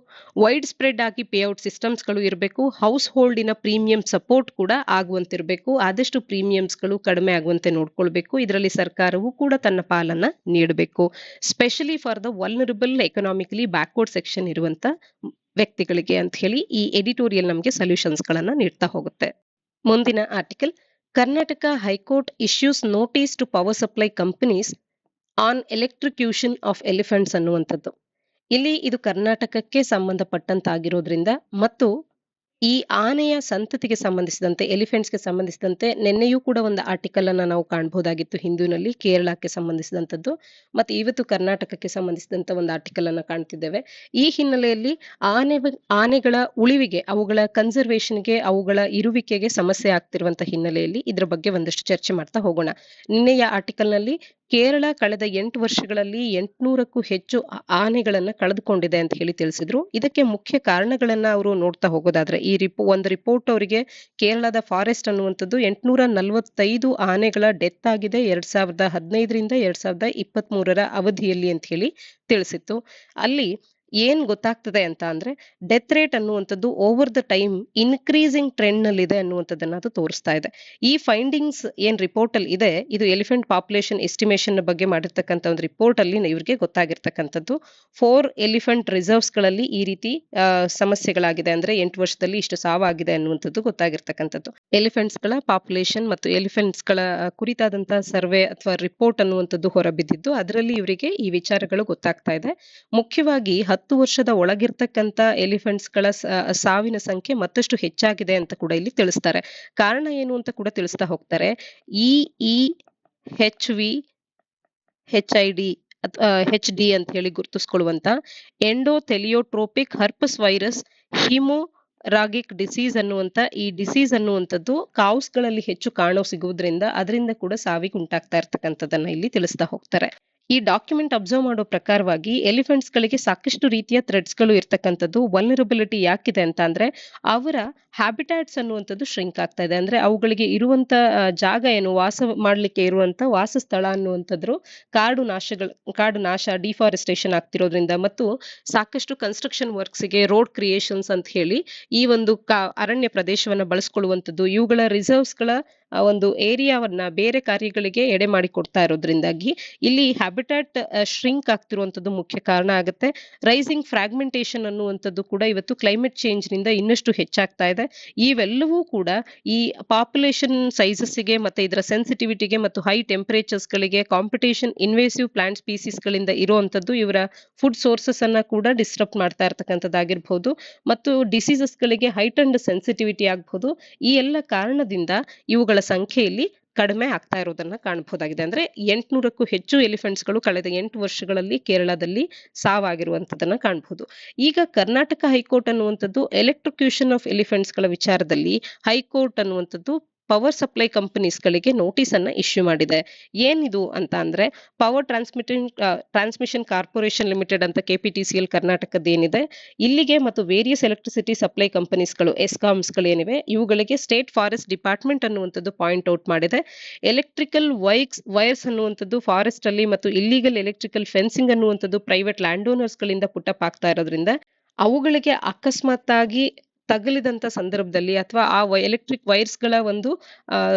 ವೈಡ್ ಸ್ಪ್ರೆಡ್ ಆಗಿ ಪೇಔಟ್ ಸಿಸ್ಟಮ್ಸ್ ಗಳು ಇರಬೇಕು. ಹೌಸ್ ಹೋಲ್ಡಿನ ಪ್ರೀಮಿಯಂ ಸಪೋರ್ಟ್ ಕೂಡ ಆಗುವಂತಿರಬೇಕು. ಆದಷ್ಟು ಪ್ರೀಮಿಯಮ್ಸ್ ಗಳು ಕಡಿಮೆ ಆಗುವಂತೆ ನೋಡ್ಕೊಳ್ಬೇಕು. ಇದರಲ್ಲಿ ಸರ್ಕಾರವು ಕೂಡ ತನ್ನ ಪಾಲನ್ನ ನೀಡಬೇಕು. Specially for the vulnerable economically backward section ಇರುವಂತ ವ್ಯಕ್ತಿಗಳಿಗೆ ಅಂತ ಹೇಳಿ ಈ ಎಡಿಟೋರಿಯಲ್ ನಮಗೆ ಸೊಲ್ಯೂಷನ್ಸ್ ಗಳನ್ನ ನೀಡ್ತಾ ಹೋಗುತ್ತೆ. ಮುಂದಿನ article, Karnataka high court issues notice to power supply companies on electrocution of elephants ಅನ್ನುವಂಥದ್ದು. ಇಲ್ಲಿ ಇದು ಕರ್ನಾಟಕಕ್ಕೆ ಸಂಬಂಧಪಟ್ಟಂತಾಗಿರೋದ್ರಿಂದ ಮತ್ತು ಈ ಆನೆಯ ಸಂತತಿಗೆ ಸಂಬಂಧಿಸಿದಂತೆ, ಎಲಿಫೆಂಟ್ಸ್ಗೆ ಸಂಬಂಧಿಸಿದಂತೆ ನಿನ್ನೆಯೂ ಕೂಡ ಒಂದು ಆರ್ಟಿಕಲ್ ಅನ್ನ ನಾವು ಕಾಣಬಹುದಾಗಿತ್ತು ಹಿಂದೂನಲ್ಲಿ, ಕೇರಳಕ್ಕೆ ಸಂಬಂಧಿಸಿದಂಥದ್ದು. ಮತ್ತೆ ಇವತ್ತು ಕರ್ನಾಟಕಕ್ಕೆ ಸಂಬಂಧಿಸಿದಂತ ಒಂದು ಆರ್ಟಿಕಲ್ ಅನ್ನ ಕಾಣ್ತಿದ್ದೇವೆ. ಈ ಹಿನ್ನೆಲೆಯಲ್ಲಿ ಆನೆಗಳ ಉಳಿವಿಗೆ, ಅವುಗಳ ಕನ್ಸರ್ವೇಷನ್ಗೆ, ಅವುಗಳ ಇರುವಿಕೆಗೆ ಸಮಸ್ಯೆ ಆಗ್ತಿರುವಂತ ಹಿನ್ನೆಲೆಯಲ್ಲಿ ಇದರ ಬಗ್ಗೆ ಒಂದಷ್ಟು ಚರ್ಚೆ ಮಾಡ್ತಾ ಹೋಗೋಣ. ನಿನ್ನೆಯ ಆರ್ಟಿಕಲ್ ನಲ್ಲಿ ಕೇರಳ ಕಳೆದ 8 ವರ್ಷಗಳಲ್ಲಿ 800ಕ್ಕೂ ಹೆಚ್ಚು ಆನೆಗಳನ್ನ ಕಳೆದುಕೊಂಡಿದೆ ಅಂತ ಹೇಳಿ ತಿಳಿಸಿದ್ರು. ಇದಕ್ಕೆ ಮುಖ್ಯ ಕಾರಣಗಳನ್ನ ಅವರು ನೋಡ್ತಾ ಹೋಗೋದಾದ್ರೆ, ಈ ಒಂದು ರಿಪೋರ್ಟ್ ಅವರಿಗೆ ಕೇರಳದ ಫಾರೆಸ್ಟ್ ಅನ್ನುವಂಥದ್ದು 845 ಆನೆಗಳ ಡೆತ್ ಆಗಿದೆ 2015ರಿಂದ 2023ರ ಅವಧಿಯಲ್ಲಿ ಅಂತ ಹೇಳಿ ತಿಳಿಸಿತ್ತು. ಅಲ್ಲಿ ಏನ್ ಗೊತ್ತಾಗ್ತದೆ ಅಂತ ಅಂದ್ರೆ, ಡೆತ್ ರೇಟ್ ಅನ್ನುವಂಥದ್ದು over the time increasing trend ನಲ್ಲಿ ಇದೆ ಅನ್ನುವಂಥದ್ದನ್ನ ಅದು ತೋರಿಸ್ತಾ ಇದೆ. ಈ ಫೈಂಡಿಂಗ್ಸ್ ಏನ್ ರಿಪೋರ್ಟ್ ಅಲ್ಲಿ ಇದೆ, ಇದು ಎಲಿಫೆಂಟ್ ಪಾಪ್ಯುಲೇಷನ್ ಎಸ್ಟಿಮೇಷನ್ ಬಗ್ಗೆ ಮಾಡಿರ್ತಕ್ಕಂಥ ಒಂದು ರಿಪೋರ್ಟ್ ಅಲ್ಲಿ ಇವ್ರಿಗೆ ಗೊತ್ತಾಗಿರ್ತಕ್ಕಂಥದ್ದು. 4 ಎಲಿಫೆಂಟ್ ರಿಸರ್ವ್ಸ್ ಗಳಲ್ಲಿ ಈ ರೀತಿ ಸಮಸ್ಯೆಗಳಾಗಿದೆ, ಅಂದ್ರೆ 8 ವರ್ಷದಲ್ಲಿ ಇಷ್ಟು ಸಾವಾಗಿದೆ ಅನ್ನುವಂಥದ್ದು ಗೊತ್ತಾಗಿರ್ತಕ್ಕಂಥದ್ದು. ಎಲಿಫೆಂಟ್ಸ್ ಗಳ ಪಾಪ್ಯುಲೇಷನ್ ಮತ್ತು ಎಲಿಫೆಂಟ್ಸ್ ಗಳ ಕುರಿತಾದಂತಹ ಸರ್ವೆ ಅಥವಾ ರಿಪೋರ್ಟ್ ಅನ್ನುವಂಥದ್ದು ಹೊರಬಿದ್ದಿದ್ದು, ಅದರಲ್ಲಿ ಇವರಿಗೆ ಈ ವಿಚಾರಗಳು ಗೊತ್ತಾಗ್ತಾ ಇದೆ. ಮುಖ್ಯವಾಗಿ 10 ವರ್ಷದ ಒಳಗಿರ್ತಕ್ಕಂಥ ಎಲಿಫೆಂಟ್ಸ್ ಗಳ ಸಾವಿನ ಸಂಖ್ಯೆ ಮತ್ತಷ್ಟು ಹೆಚ್ಚಾಗಿದೆ ಅಂತ ಕೂಡ ಇಲ್ಲಿ ತಿಳಿಸ್ತಾರೆ. ಕಾರಣ ಏನು ಅಂತ ಕೂಡ ತಿಳಿಸ್ತಾ ಹೋಗ್ತಾರೆ. EEHV HID HD ಅಂತ ಹೇಳಿ ಗುರುತಿಸ್ಕೊಳ್ಳುವಂತ ಎಂಡೋಥೆಲಿಯೋಟ್ರೋಪಿಕ್ ಹರ್ಪಸ್ ವೈರಸ್ ಹಿಮೋರಾಗಿಕ್ ಡಿಸೀಸ್ ಅನ್ನುವಂತ ಈ ಡಿಸೀಸ್ ಅನ್ನುವಂಥದ್ದು ಕಾವ್ಸ್ ಗಳಲ್ಲಿ ಹೆಚ್ಚು ಕಾಣೋ ಸಿಗುವುದರಿಂದ ಅದರಿಂದ ಕೂಡ ಸಾವಿಗೆ ಉಂಟಾಗ್ತಾ ಇರ್ತಕ್ಕಂಥದ್ದನ್ನ ಇಲ್ಲಿ ತಿಳಿಸ್ತಾ ಹೋಗ್ತಾರೆ. ಈ ಡಾಕ್ಯುಮೆಂಟ್ ಅಬ್ಸರ್ವ್ ಮಾಡೋ ಪ್ರಕಾರವಾಗಿ ಎಲಿಫೆಂಟ್ಸ್ ಗಳಿಗೆ ಸಾಕಷ್ಟು ರೀತಿಯ ಥ್ರೆಡ್ಸ್ ಗಳು ಇರ್ತಕ್ಕಂಥದ್ದು. ವಲ್ನರಬಿಲಿಟಿ ಯಾಕಿದೆ ಅಂತ ಅಂದ್ರೆ, ಅವರ ಹ್ಯಾಬಿಟ್ಯಾಟ್ಸ್ ಅನ್ನುವಂಥದ್ದು ಶ್ರಿಂಕ್ ಆಗ್ತಾ ಇದೆ. ಅಂದ್ರೆ ಅವುಗಳಿಗೆ ಇರುವಂತ ಜಾಗ ಏನು, ವಾಸ ಮಾಡ್ಲಿಕ್ಕೆ ಇರುವಂತ ವಾಸಸ್ಥಳ ಅನ್ನುವಂಥದ್ದು ಕಾಡು ನಾಶ ಡಿಫಾರೆಸ್ಟೇಷನ್ ಆಗ್ತಿರೋದ್ರಿಂದ ಮತ್ತು ಸಾಕಷ್ಟು ಕನ್ಸ್ಟ್ರಕ್ಷನ್ ವರ್ಕ್ಸ್ ಗೆ ರೋಡ್ ಕ್ರಿಯೇಷನ್ಸ್ ಅಂತ ಹೇಳಿ ಈ ಒಂದು ಅರಣ್ಯ ಪ್ರದೇಶವನ್ನ ಬಳಸ್ಕೊಳ್ಳುವಂಥದ್ದು, ಇವುಗಳ ರಿಸರ್ವ್ಸ್ ಗಳ ಒಂದು ಏರಿಯಾವನ್ನ ಬೇರೆ ಕಾರ್ಯಗಳಿಗೆ ಎಡೆ ಮಾಡಿ ಕೊಡ್ತಾ ಇರೋದ್ರಿಂದಾಗಿ ಇಲ್ಲಿ ಹ್ಯಾಬಿಟ್ಯಾಟ್ ಶ್ರಿಂಕ್ ಆಗ್ತಿರುವಂತದ್ದು ಮುಖ್ಯ ಕಾರಣ ಆಗುತ್ತೆ. ರೈಸಿಂಗ್ ಫ್ರಾಗ್ಮೆಂಟೇಶನ್ ಅನ್ನುವಂಥದ್ದು ಕೂಡ ಇವತ್ತು ಕ್ಲೈಮೇಟ್ ಚೇಂಜ್ ನಿಂದ ಇನ್ನಷ್ಟು ಹೆಚ್ಚಾಗ್ತಾ ಇದೆ. ಇವೆಲ್ಲವೂ ಕೂಡ ಈ ಪಾಪ್ಯುಲೇಷನ್ ಸೈಜಸ್ ಗೆ ಮತ್ತೆ ಇದರ ಸೆನ್ಸಿಟಿವಿಟಿಗೆ ಮತ್ತು ಹೈ ಟೆಂಪರೇಚರ್ಸ್ ಗಳಿಗೆ, ಕಾಂಪಿಟೇಷನ್ ಇನ್ವೇಸಿವ್ ಪ್ಲಾಂಟ್ ಸ್ಪೀಸೀಸ್ ಗಳಿಂದ ಇರುವಂತದ್ದು ಇವರ ಫುಡ್ ಸೋರ್ಸಸ್ ಅನ್ನ ಕೂಡ ಡಿಸ್ಟರ್ಬ್ ಮಾಡ್ತಾ ಇರ್ತಕ್ಕಂಥದ್ದಾಗಿರ್ಬಹುದು ಮತ್ತು ಡಿಸೀಸಸ್ ಗಳಿಗೆ ಹೈಟಂಡ್ ಸೆನ್ಸಿಟಿವಿಟಿ ಆಗಬಹುದು. ಈ ಎಲ್ಲ ಕಾರಣದಿಂದ ಇವುಗಳ ಸಂಖ್ಯೆಯಲ್ಲಿ ಕಡಿಮೆ ಆಗ್ತಾ ಇರೋದನ್ನ ಕಾಣಬಹುದಾಗಿದೆ. ಅಂದ್ರೆ 800ಕ್ಕೂ ಹೆಚ್ಚು ಎಲಿಫೆಂಟ್ಸ್ ಗಳು ಕಳೆದ 8 ವರ್ಷಗಳಲ್ಲಿ ಕೇರಳದಲ್ಲಿ ಸಾವಾಗಿರುವಂತದನ್ನ ಕಾಣಬಹುದು. ಈಗ ಕರ್ನಾಟಕ ಹೈಕೋರ್ಟ್ ಅನ್ನುವಂಥದ್ದು ಎಲೆಕ್ಟ್ರಿಕ್ಯೂಷನ್ ಆಫ್ ಎಲಿಫೆಂಟ್ಸ್ ಗಳ ವಿಚಾರದಲ್ಲಿ ಹೈಕೋರ್ಟ್ ಅನ್ನುವಂಥದ್ದು ಪವರ್ ಸಪ್ಲೈ ಕಂಪನೀಸ್ ಗಳಿಗೆ ನೋಟಿಸ್ ಅನ್ನ ಇಶ್ಯೂ ಮಾಡಿದೆ. ಏನಿದು ಅಂತ ಅಂದ್ರೆ, ಪವರ್ ಟ್ರಾನ್ಸ್ಮಿಷನ್ ಕಾರ್ಪೊರೇಷನ್ ಲಿಮಿಟೆಡ್ ಅಂತ KPTCL ಕರ್ನಾಟಕದ ಏನಿದೆ, ಇಲ್ಲಿಗೆ ಮತ್ತು ವೇರಿಯಸ್ ಎಲೆಕ್ಟ್ರಿಸಿಟಿ ಸಪ್ಲೈ ಕಂಪನೀಸ್ ಗಳು ಎಸ್ಕಾಮ್ಸ್ ಗಳೇನಿವೆ ಇವುಗಳಿಗೆ ಸ್ಟೇಟ್ ಫಾರೆಸ್ಟ್ ಡಿಪಾರ್ಟ್ಮೆಂಟ್ ಅನ್ನುವಂಥದ್ದು ಪಾಯಿಂಟ್ ಔಟ್ ಮಾಡಿದೆ. ಎಲೆಕ್ಟ್ರಿಕಲ್ ವೈರ್ಸ್ ಅನ್ನುವಂಥದ್ದು ಫಾರೆಸ್ಟ್ ಅಲ್ಲಿ ಮತ್ತು ಇಲ್ಲಿಗಲ್ ಎಲೆಕ್ಟ್ರಿಕಲ್ ಫೆನ್ಸಿಂಗ್ ಅನ್ನುವಂಥದ್ದು ಪ್ರೈವೇಟ್ ಲ್ಯಾಂಡ್ ಓನರ್ಸ್ ಗಳಿಂದ ಪುಟಪ್ ಆಗ್ತಾ ಇರೋದ್ರಿಂದ ಅವುಗಳಿಗೆ ಅಕಸ್ಮಾತ್ ಆಗಿ ತಗುಲಿದಂತ ಸಂದರ್ಭದಲ್ಲಿ ಅಥವಾ ಆ ಎಲೆಕ್ಟ್ರಿಕ್ ವೈರ್ಸ್ ಗಳ ಒಂದು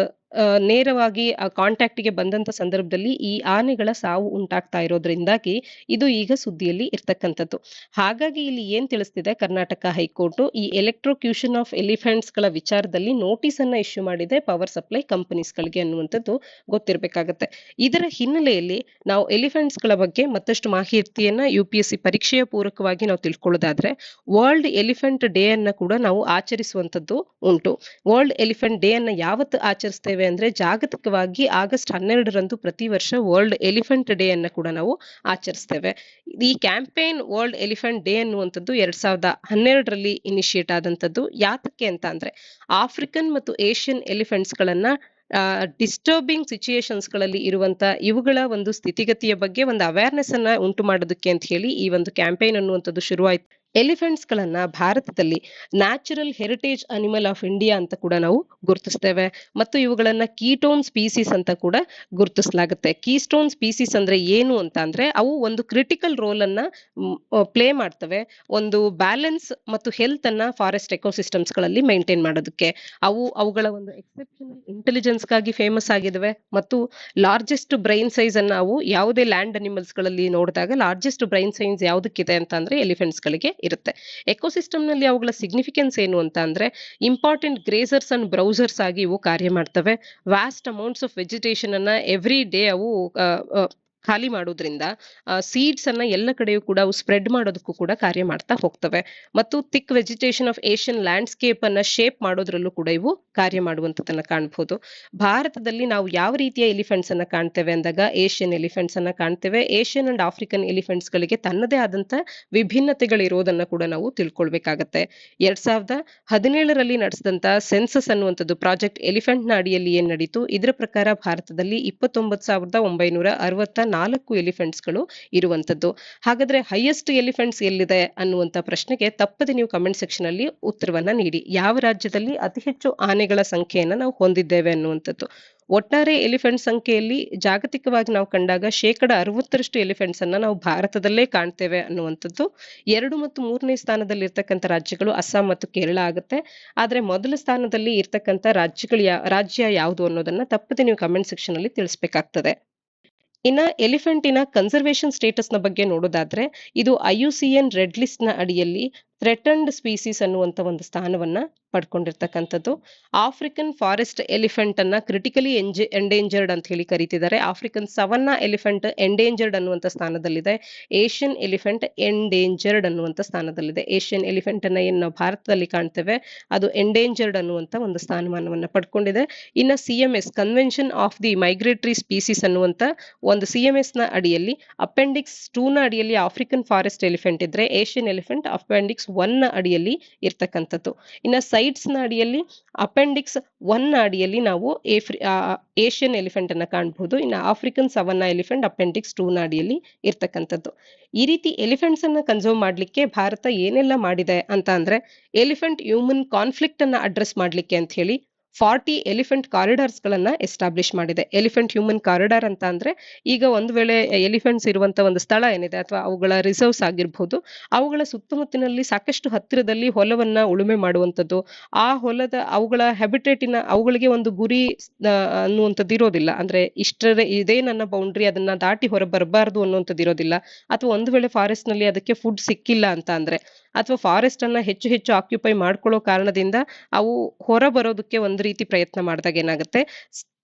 ನೇರವಾಗಿ ಆ ಕಾಂಟ್ಯಾಕ್ಟ್‌ಗೆ ಬಂದಂತ ಸಂದರ್ಭದಲ್ಲಿ ಈ ಆನೆಗಳ ಸಾವು ಉಂಟಾಗ್ತಾ ಇರೋದ್ರಿಂದಾಗಿ ಇದು ಈಗ ಸುದ್ದಿಯಲ್ಲಿ ಇರ್ತಕ್ಕಂಥದ್ದು. ಹಾಗಾಗಿ ಇಲ್ಲಿ ಏನ್ ತಿಳಿಸ್ತಿದೆ ಕರ್ನಾಟಕ ಹೈಕೋರ್ಟು, ಈ ಎಲೆಕ್ಟ್ರೋಕ್ಯೂಷನ್ ಆಫ್ ಎಲಿಫೆಂಟ್ಸ್‌ಗಳ ವಿಚಾರದಲ್ಲಿ ನೋಟಿಸ್ ಅನ್ನ ಇಶ್ಯೂ ಮಾಡಿದೆ ಪವರ್ ಸಪ್ಲೈ ಕಂಪನೀಸ್‌ಗಳಿಗೆ ಅನ್ನುವಂಥದ್ದು ಗೊತ್ತಿರಬೇಕಾಗತ್ತೆ. ಇದರ ಹಿನ್ನೆಲೆಯಲ್ಲಿ ನಾವು ಎಲಿಫೆಂಟ್ಸ್‌ಗಳ ಬಗ್ಗೆ ಮತ್ತಷ್ಟು ಮಾಹಿತಿಯನ್ನ UPSC ಪರೀಕ್ಷೆಯ ಪೂರಕವಾಗಿ ನಾವು ತಿಳ್ಕೊಳ್ಳೋದಾದ್ರೆ, ವರ್ಲ್ಡ್ ಎಲಿಫೆಂಟ್ ಡೇ ಅನ್ನ ಕೂಡ ನಾವು ಆಚರಿಸುವಂತದ್ದು ಉಂಟು. ವರ್ಲ್ಡ್ ಎಲಿಫೆಂಟ್ ಡೇ ಅನ್ನ ಯಾವತ್ತು ಆಚರಿಸ್ತೇವೆ ಅಂದ್ರೆ, ಜಾಗತಿಕವಾಗಿ ಆಗಸ್ಟ್ 12ರಂದು ಪ್ರತಿ ವರ್ಷ ವರ್ಲ್ಡ್ ಎಲಿಫೆಂಟ್ ಡೇ ಅನ್ನ ಕೂಡ ನಾವು ಆಚರಿಸ್ತೇವೆ. ಈ ಕ್ಯಾಂಪೇನ್ ವರ್ಲ್ಡ್ ಎಲಿಫೆಂಟ್ ಡೇ ಅನ್ನುವಂಥದ್ದು 2012ರಲ್ಲಿ ಇನಿಶಿಯೇಟ್ ಆದಂತದ್ದು. ಯಾತಕ್ಕೆ ಅಂತ ಅಂದ್ರೆ, ಆಫ್ರಿಕನ್ ಮತ್ತು ಏಷ್ಯನ್ ಎಲಿಫೆಂಟ್ಸ್ ಗಳನ್ನ ಡಿಸ್ಟರ್ಬಿಂಗ್ ಸಿಚುಯೇಷನ್ಸ್ ಗಳಲ್ಲಿ ಇರುವಂತ ಇವುಗಳ ಒಂದು ಸ್ಥಿತಿಗತಿಯ ಬಗ್ಗೆ ಒಂದು ಅವೇರ್ನೆಸ್ ಅನ್ನ ಉಂಟು ಮಾಡೋದಕ್ಕೆ ಅಂತ ಹೇಳಿ ಈ ಒಂದು ಕ್ಯಾಂಪೇನ್ ಅನ್ನುವಂಥದ್ದು ಶುರುವಾಯ್ತು. ಎಲಿಫೆಂಟ್ಸ್ ಗಳನ್ನ ಭಾರತದಲ್ಲಿ natural heritage animal of India ಅಂತ ಕೂಡ ನಾವು ಗುರುತಿಸ್ತೇವೆ ಮತ್ತು ಇವುಗಳನ್ನ ಕೀಟೋನ್ ಸ್ಪೀಸೀಸ್ ಅಂತ ಕೂಡ ಗುರುತಿಸಲಾಗುತ್ತೆ. ಕೀಸ್ಟೋನ್ ಸ್ಪೀಸೀಸ್ ಅಂದ್ರೆ ಏನು ಅಂತ ಅಂದ್ರೆ, ಅವು ಒಂದು ಕ್ರಿಟಿಕಲ್ ರೋಲ್ ಅನ್ನ ಪ್ಲೇ ಮಾಡ್ತವೆ ಒಂದು ಬ್ಯಾಲೆನ್ಸ್ ಮತ್ತು ಹೆಲ್ತ್ ಅನ್ನ ಫಾರೆಸ್ಟ್ ಎಕೋಸಿಸ್ಟಮ್ಸ್ ಗಳಲ್ಲಿ ಮೇಂಟೈನ್ ಮಾಡೋದಕ್ಕೆ. ಅವುಗಳ ಒಂದು ಎಕ್ಸೆಪ್ಷನಲ್ ಇಂಟೆಲಿಜೆನ್ಸ್ ಗಾಗಿ ಫೇಮಸ್ ಆಗಿದಾವೆ ಮತ್ತು ಲಾರ್ಜೆಸ್ಟ್ ಬ್ರೈನ್ ಸೈಜ್ ಅನ್ನ ಅವು ಯಾವುದೇ ಲ್ಯಾಂಡ್ ಅನಿಮಲ್ಸ್ ಗಳಲ್ಲಿ ನೋಡಿದಾಗ ಲಾರ್ಜೆಸ್ಟ್ ಬ್ರೈನ್ ಸೈಜ್ ಯಾವ್ದಕ್ಕಿದೆ ಅಂತ ಅಂದ್ರೆ ಎಲಿಫೆಂಟ್ಸ್ ಗಳಿಗೆ ಇರುತ್ತೆ. ಎಕೋಸಿಸ್ಟಮ್ ನಲ್ಲಿ ಅವುಗಳ ಸಿಗ್ನಿಫಿಕೆನ್ಸ್ ಏನು ಅಂತ ಅಂದ್ರೆ, ಇಂಪಾರ್ಟೆಂಟ್ ಗ್ರೇಸರ್ಸ್ ಅಂಡ್ ಬ್ರೌಸರ್ಸ್ ಆಗಿ ಇವು ಕಾರ್ಯ ಮಾಡ್ತವೆ. ವ್ಯಾಸ್ಟ್ ಅಮೌಂಟ್ಸ್ ಆಫ್ ವೆಜಿಟೇಷನ್ ಅನ್ನ ಎವ್ರಿ ಡೇ ಅವು ಖಾಲಿ ಮಾಡೋದ್ರಿಂದ ಸೀಡ್ಸ್ ಅನ್ನ ಎಲ್ಲ ಕಡೆಯೂ ಕೂಡ ಅವು ಸ್ಪ್ರೆಡ್ ಮಾಡೋದಕ್ಕೂ ಕೂಡ ಕಾರ್ಯ ಮಾಡ್ತಾ ಹೋಗ್ತವೆ ಮತ್ತು thick vegetation of Asian landscape ಅನ್ನ ಶೇಪ್ ಮಾಡೋದ್ರಲ್ಲೂ ಕೂಡ ಇವು ಕಾರ್ಯ ಮಾಡುವಂತದನ್ನ ಕಾಣಬಹುದು. ಭಾರತದಲ್ಲಿ ನಾವು ಯಾವ ರೀತಿಯ ಎಲಿಫೆಂಟ್ಸ್ ಅನ್ನ ಕಾಣ್ತೇವೆ ಅಂದಾಗ ಏಷ್ಯನ್ ಎಲಿಫೆಂಟ್ಸ್ ಅನ್ನ ಕಾಣ್ತೇವೆ. ಏಷ್ಯನ್ ಅಂಡ್ ಆಫ್ರಿಕನ್ ಎಲಿಫೆಂಟ್ಸ್ ಗಳಿಗೆ ತನ್ನದೇ ಆದಂತ ವಿಭಿನ್ನತೆಗಳಿರೋದನ್ನ ಕೂಡ ನಾವು ತಿಳ್ಕೊಳ್ಬೇಕಾಗತ್ತೆ. 2017ರಲ್ಲಿ ನಡೆಸಿದಂತ ಸೆನ್ಸಸ್ ಅನ್ನುವಂಥದ್ದು ಪ್ರಾಜೆಕ್ಟ್ ಎಲಿಫೆಂಟ್ ನ ಅಡಿಯಲ್ಲಿ ಏನ್ ನಡೀತು, ಇದರ ಪ್ರಕಾರ ಭಾರತದಲ್ಲಿ 29,964 ಎಲಿಫೆಂಟ್ಸ್ ಗಳು ಇರುವಂತದ್ದು. ಹಾಗಾದ್ರೆ ಹೈಯೆಸ್ಟ್ ಎಲಿಫೆಂಟ್ಸ್ ಎಲ್ಲಿದೆ ಅನ್ನುವಂತ ಪ್ರಶ್ನೆಗೆ ತಪ್ಪದೆ ನೀವು ಕಮೆಂಟ್ ಸೆಕ್ಷನ್ ಅಲ್ಲಿ ಉತ್ತರವನ್ನ ನೀಡಿ. ಯಾವ ರಾಜ್ಯದಲ್ಲಿ ಅತಿ ಹೆಚ್ಚು ಆನೆಗಳ ಸಂಖ್ಯೆಯನ್ನ ನಾವು ಹೊಂದಿದ್ದೇವೆ ಅನ್ನುವಂಥದ್ದು. ಒಟ್ಟಾರೆ ಎಲಿಫೆಂಟ್ ಸಂಖ್ಯೆಯಲ್ಲಿ ಜಾಗತಿಕವಾಗಿ ನಾವು ಕಂಡಾಗ 60% ಎಲಿಫೆಂಟ್ಸ್ ಅನ್ನ ನಾವು ಭಾರತದಲ್ಲೇ ಕಾಣ್ತೇವೆ ಅನ್ನುವಂಥದ್ದು. 2 ಮತ್ತು 3ನೇ ಸ್ಥಾನದಲ್ಲಿ ಇರ್ತಕ್ಕಂಥ ರಾಜ್ಯಗಳು ಅಸ್ಸಾಂ ಮತ್ತು ಕೇರಳ ಆಗುತ್ತೆ. ಆದ್ರೆ ಮೊದಲ ಸ್ಥಾನದಲ್ಲಿ ಇರ್ತಕ್ಕಂಥ ರಾಜ್ಯ ಯಾವುದು ಅನ್ನೋದನ್ನ ತಪ್ಪದೆ ನೀವು ಕಮೆಂಟ್ ಸೆಕ್ಷನ್ ಅಲ್ಲಿ ತಿಳಿಸ್ಬೇಕಾಗ್ತದೆ. ಇನ್ನ ಎಲಿಫೆಂಟಿನ ಕನ್ಸರ್ವೇಷನ್ ಸ್ಟೇಟಸ್ ನ ಬಗ್ಗೆ ನೋಡೋದಾದ್ರೆ, ಇದು IUCN ರೆಡ್ ಲಿಸ್ಟ್ ನ ಅಡಿಯಲ್ಲಿ ಥ್ರೆಟನ್ಡ್ ಸ್ಪೀಸೀಸ್ ಅನ್ನುವಂತ ಒಂದು ಸ್ಥಾನವನ್ನ ಪಡ್ಕೊಂಡಿರ್ತಕ್ಕಂಥದ್ದು. ಆಫ್ರಿಕನ್ ಫಾರೆಸ್ಟ್ ಎಲಿಫೆಂಟ್ ಅನ್ನ ಕ್ರಿಟಿಕಲಿ ಎಂಡೇಂಜರ್ಡ್ ಅಂತ ಹೇಳಿ ಕರೀತಿದ್ದಾರೆ. ಆಫ್ರಿಕನ್ ಸವನ್ನಾ ಎಲಿಫೆಂಟ್ ಎಂಡೇಂಜರ್ಡ್ ಅನ್ನುವಂತ ಸ್ಥಾನದಲ್ಲಿದೆ. ಏಷ್ಯನ್ ಎಲಿಫೆಂಟ್ ಎಂಡೇಂಜರ್ಡ್ ಅನ್ನುವಂತ ಸ್ಥಾನದಲ್ಲಿದೆ. ಏಷ್ಯನ್ ಎಲಿಫೆಂಟ್ ಅನ್ನ ಏನ್ ನಾವು ಭಾರತದಲ್ಲಿ ಕಾಣ್ತೇವೆ ಅದು ಎಂಡೇಂಜರ್ಡ್ ಅನ್ನುವಂತ ಒಂದು ಸ್ಥಾನಮಾನವನ್ನ ಪಡ್ಕೊಂಡಿದೆ. ಇನ್ನ CMS convention of the migratory species ಅನ್ನುವಂತ ಒಂದು CMS ನ ಅಡಿಯಲ್ಲಿ ಅಪೆಂಡಿಕ್ಸ್ 2 ನ ಅಡಿಯಲ್ಲಿ ಆಫ್ರಿಕನ್ ಫಾರೆಸ್ಟ್ ಎಲಿಫೆಂಟ್ ಇದ್ರೆ, ಏಷ್ಯನ್ ಎಲಿಫೆಂಟ್ ಅಪೆಂಡಿಕ್ಸ್ 1 ನ ಅಡಿಯಲ್ಲಿ ಇರ್ತಕ್ಕಂಥದ್ದು. ಇನ್ನ ಸೈಟ್ಸ್ ನ ಅಡಿಯಲ್ಲಿ ಅಪೆಂಡಿಕ್ಸ್ 1 ನ ಅಡಿಯಲ್ಲಿ ನಾವು ಏಷ್ಯನ್ ಎಲಿಫೆಂಟ್ ಅನ್ನ ಕಾಣಬಹುದು. ಇನ್ನು ಆಫ್ರಿಕನ್ ಸವನ್ನಾ ಎಲಿಫೆಂಟ್ ಅಪೆಂಡಿಕ್ಸ್ 2 ನ ಅಡಿಯಲ್ಲಿ ಇರ್ತಕ್ಕಂಥದ್ದು. ಈ ರೀತಿ ಎಲಿಫೆಂಟ್ಸ್ ಅನ್ನ ಕನ್ಸರ್ವ್ ಮಾಡ್ಲಿಕ್ಕೆ ಭಾರತ ಏನೆಲ್ಲ ಮಾಡಿದೆ ಅಂತ ಅಂದ್ರೆ, ಎಲಿಫೆಂಟ್ ಹ್ಯೂಮನ್ ಕಾನ್ಫ್ಲಿಕ್ಟ್ ಅನ್ನ ಅಡ್ರೆಸ್ ಮಾಡ್ಲಿಕ್ಕೆ ಅಂತ ಹೇಳಿ 40 ಎಲಿಫೆಂಟ್ ಕಾರಿಡಾರ್ಸ್ ಗಳನ್ನ ಎಸ್ಟಾಬ್ಲಿಷ್ ಮಾಡಿದೆ. ಎಲಿಫೆಂಟ್ ಹ್ಯೂಮನ್ ಕಾರಿಡಾರ್ ಅಂತ ಅಂದ್ರೆ, ಈಗ ಒಂದು ವೇಳೆ ಎಲಿಫೆಂಟ್ಸ್ ಇರುವಂತ ಒಂದು ಸ್ಥಳ ಏನಿದೆ ಅಥವಾ ಅವುಗಳ ರಿಸರ್ವ್ಸ್ ಆಗಿರ್ಬಹುದು, ಅವುಗಳ ಸುತ್ತಮುತ್ತಲಿನಲ್ಲಿ ಸಾಕಷ್ಟು ಹತ್ತಿರದಲ್ಲಿ ಹೊಲವನ್ನ ಉಳುಮೆ ಮಾಡುವಂತದ್ದು, ಆ ಹೊಲದ ಅವುಗಳ ಹ್ಯಾಬಿಟೇಟಿನ ಅವುಗಳಿಗೆ ಒಂದು ಗುರಿ ಅನ್ನುವಂಥದ್ದು ಇರೋದಿಲ್ಲ. ಅಂದ್ರೆ ಇದೇ ನನ್ನ ಬೌಂಡ್ರಿ, ಅದನ್ನ ದಾಟಿ ಹೊರ ಬರಬಾರದು ಅನ್ನುವಂಥದ್ದು ಇರೋದಿಲ್ಲ. ಅಥವಾ ಒಂದು ವೇಳೆ ಫಾರೆಸ್ಟ್ ನಲ್ಲಿ ಅದಕ್ಕೆ ಫುಡ್ ಸಿಕ್ಕಿಲ್ಲ ಅಂತ ಅಂದ್ರೆ, ಅಥವಾ ಫಾರೆಸ್ಟ್ ಅನ್ನ ಹೆಚ್ಚು ಹೆಚ್ಚು ಆಕ್ಯುಪೈ ಮಾಡ್ಕೊಳ್ಳೋ ಕಾರಣದಿಂದ ಅವು ಹೊರ ಬರೋದಕ್ಕೆ ಒಂದು ರೀತಿ ಪ್ರಯತ್ನ ಮಾಡಿದಾಗ ಏನಾಗುತ್ತೆ,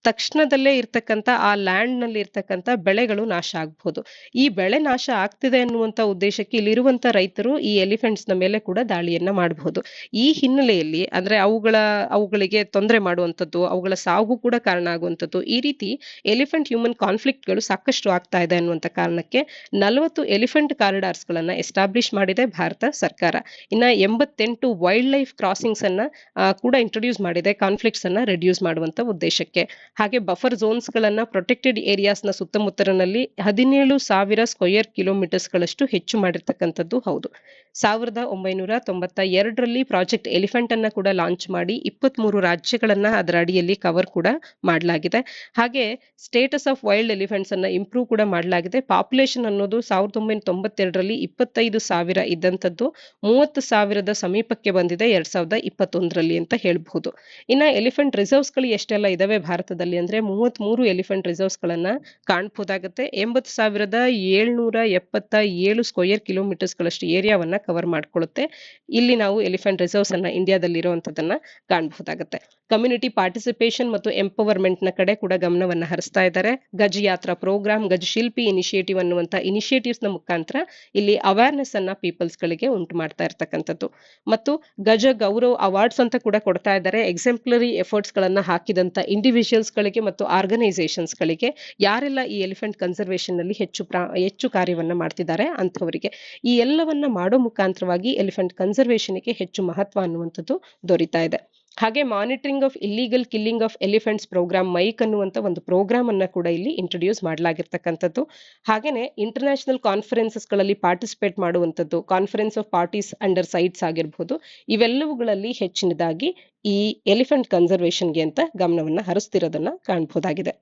ತಕ್ಷಣದಲ್ಲೇ ಇರ್ತಕ್ಕಂಥ ಆ ಲ್ಯಾಂಡ್ ನಲ್ಲಿ ಇರ್ತಕ್ಕಂಥ ಬೆಳೆಗಳು ನಾಶ ಆಗ್ಬಹುದು. ಈ ಬೆಳೆ ನಾಶ ಆಗ್ತಿದೆ ಅನ್ನುವಂತ ಉದ್ದೇಶಕ್ಕೆ ಇಲ್ಲಿರುವಂತ ರೈತರು ಈ ಎಲಿಫೆಂಟ್ಸ್ ನ ಮೇಲೆ ಕೂಡ ದಾಳಿಯನ್ನ ಮಾಡಬಹುದು. ಈ ಹಿನ್ನೆಲೆಯಲ್ಲಿ ಅಂದ್ರೆ ಅವುಗಳಿಗೆ ತೊಂದರೆ ಮಾಡುವಂತದ್ದು, ಅವುಗಳ ಸಾವು ಕೂಡ ಕಾರಣ ಆಗುವಂತದ್ದು, ಈ ರೀತಿ ಎಲಿಫೆಂಟ್ ಹ್ಯೂಮನ್ ಕಾನ್ಫ್ಲಿಕ್ಟ್ ಗಳು ಸಾಕಷ್ಟು ಆಗ್ತಾ ಇದೆ ಅನ್ನುವಂತ ಕಾರಣಕ್ಕೆ 40 ಎಲಿಫೆಂಟ್ ಕಾರಿಡಾರ್ಸ್ ಗಳನ್ನ ಎಸ್ಟಾಬ್ಲಿಷ್ ಮಾಡಿದೆ ಭಾರತ ಸರ್ಕಾರ. ಇನ್ನ 88 ವೈಲ್ಡ್ ಲೈಫ್ ಕ್ರಾಸಿಂಗ್ಸ್ ಅನ್ನ ಕೂಡ ಇಂಟ್ರೊಡ್ಯೂಸ್ ಮಾಡಿದೆ ಕಾನ್ಫ್ಲಿಕ್ಟ್ಸ್ ಅನ್ನ ರೆಡ್ಯೂಸ್ ಮಾಡುವಂತ ಉದ್ದೇಶಕ್ಕೆ. ಹಾಗೆ ಬಫರ್ ಝೋನ್ಸ್ ಗಳನ್ನ ಪ್ರೊಟೆಕ್ಟೆಡ್ ಏರಿಯಾಸ್ ನ ಸುತ್ತಮುತ್ತಲಿನಲ್ಲಿ 17,000 ಸ್ಕ್ವೇರ್ ಕಿಲೋಮೀಟರ್ಸ್ ಗಳಷ್ಟು ಹೆಚ್ಚು ಮಾಡಿರ್ತಕ್ಕಂಥದ್ದು ಹೌದು. 1992ರಲ್ಲಿ ಪ್ರಾಜೆಕ್ಟ್ ಎಲಿಫೆಂಟ್ ಅನ್ನ ಕೂಡ ಲಾಂಚ್ ಮಾಡಿ 23 ರಾಜ್ಯಗಳನ್ನ ಅದರ ಅಡಿಯಲ್ಲಿ ಕವರ್ ಕೂಡ ಮಾಡಲಾಗಿದೆ. ಹಾಗೆ ಸ್ಟೇಟಸ್ ಆಫ್ ವೈಲ್ಡ್ ಎಲಿಫೆಂಟ್ಸ್ ಅನ್ನ ಇಂಪ್ರೂವ್ ಕೂಡ ಮಾಡಲಾಗಿದೆ. ಪಾಪ್ಯುಲೇಷನ್ ಅನ್ನೋದು 1992ರಲ್ಲಿ 25,000 ಇದ್ದಂಥದ್ದು 30,000ದ ಸಮೀಪಕ್ಕೆ ಬಂದಿದೆ 2021ರಲ್ಲಿ ಅಂತ ಹೇಳ್ಬಹುದು. ಇನ್ನ ಎಲಿಫೆಂಟ್ ರಿಸರ್ವ್ಸ್ ಗಳು ಎಷ್ಟೆಲ್ಲ ಇದಾವೆ ಭಾರತದಲ್ಲಿ ಅಂದ್ರೆ 33 ಎಲಿಫೆಂಟ್ ರಿಸರ್ವ್ಸ್ ಗಳನ್ನ ಕಾಣಬಹುದಾಗುತ್ತೆ. 80,777 ಸ್ಕ್ವೇರ್ ಕಿಲೋಮೀಟರ್ಸ್ ಗಳಷ್ಟು ಏರಿಯಾವನ್ನ ಕವರ್ ಮಾಡ್ಕೊಳ್ಳುತ್ತೆ. ಇಲ್ಲಿ ನಾವು ಎಲಿಫೆಂಟ್ ರಿಸರ್ವ್ಸ್ ಅನ್ನ ಇಂಡಿಯಾದಲ್ಲಿ ಇರುವಂತದನ್ನ ಕಾಣಬಹುದಾಗುತ್ತೆ. ಕಮ್ಯುನಿಟಿ ಪಾರ್ಟಿಸಿಪೇಷನ್ ಮತ್ತು ಎಂಪವರ್ಮೆಂಟ್ ನ ಕಡೆ ಕೂಡ ಗಮನವನ್ನ ಹರಿಸ್ತಾ ಇದ್ದಾರೆ. ಗಜ ಯಾತ್ರಾ ಪ್ರೋಗ್ರಾಮ್, ಗಜ ಶಿಲ್ಪಿ ಇನಿಷಿಯೇಟಿವ್ ಅನ್ನುವಂತ ಇನಿಷಿಯೇಟಿವ್ಸ್ ನ ಮುಖಾಂತರ ಇಲ್ಲಿ ಅವೇರ್ನೆಸ್ ಅನ್ನ ಪೀಪಲ್ಸ್ ಗಳಿಗೆ ಉಂಟು ಮಾಡ್ತಾ ಇರ್ತಕ್ಕಂಥದ್ದು. ಮತ್ತು ಗಜ ಗೌರವ್ ಅವಾರ್ಡ್ಸ್ ಅಂತ ಕೂಡ ಕೊಡ್ತಾ ಇದ್ದಾರೆ. ಎಕ್ಸಾಂಪ್ಲರಿ ಎಫರ್ಟ್ಸ್ ಗಳನ್ನ ಹಾಕಿದಂತ ಇಂಡಿವಿಜುವಲ್ಸ್ ಗಳಿಗೆ ಮತ್ತು ಆರ್ಗನೈಸೇಷನ್ಸ್ ಗಳಿಗೆ, ಯಾರೆಲ್ಲ ಈ ಎಲಿಫೆಂಟ್ ಕನ್ಸರ್ವೇಷನ್ ನಲ್ಲಿ ಹೆಚ್ಚು ಕಾರ್ಯವನ್ನ ಮಾಡ್ತಿದ್ದಾರೆ ಅಂಥವರಿಗೆ. ಈ ಎಲ್ಲವನ್ನ ಮಾಡೋ ಮುಖಾಂತರವಾಗಿ ಎಲಿಫೆಂಟ್ ಕನ್ಸರ್ವೇಷನ್ ಗೆ ಹೆಚ್ಚು ಮಹತ್ವ ಅನ್ನುವಂಥದ್ದು ದೊರೀತಾ ಇದೆ. ಹಾಗೆ monitoring of illegal killing of elephants program mike ಅನ್ನುವಂತ ಒಂದು ಪ್ರೋಗ್ರಾಮ್ ಅನ್ನ ಕೂಡ ಇಲ್ಲಿ ಇಂಟ್ರೊಡ್ಯೂಸ್ ಮಾಡಲಾಗಿರ್ತಕ್ಕಂಥದ್ದು. ಹಾಗೇನೆ ಇಂಟರ್ನ್ಯಾಷನಲ್ ಕಾನ್ಫರೆನ್ಸಸ್ ಗಳಲ್ಲಿ ಪಾರ್ಟಿಸಿಪೇಟ್ ಮಾಡುವಂಥದ್ದು, conference of parties under CITES ಆಗಿರ್ಬೋದು, ಇವೆಲ್ಲವುಗಳಲ್ಲಿ ಹೆಚ್ಚಿನದಾಗಿ ಈ ಎಲಿಫೆಂಟ್ ಕನ್ಸರ್ವೇಷನ್ಗೆ ಅಂತ ಗಮನವನ್ನ ಹರಿಸ್ತಿರೋದನ್ನ ಕಾಣಬಹುದಾಗಿದೆ.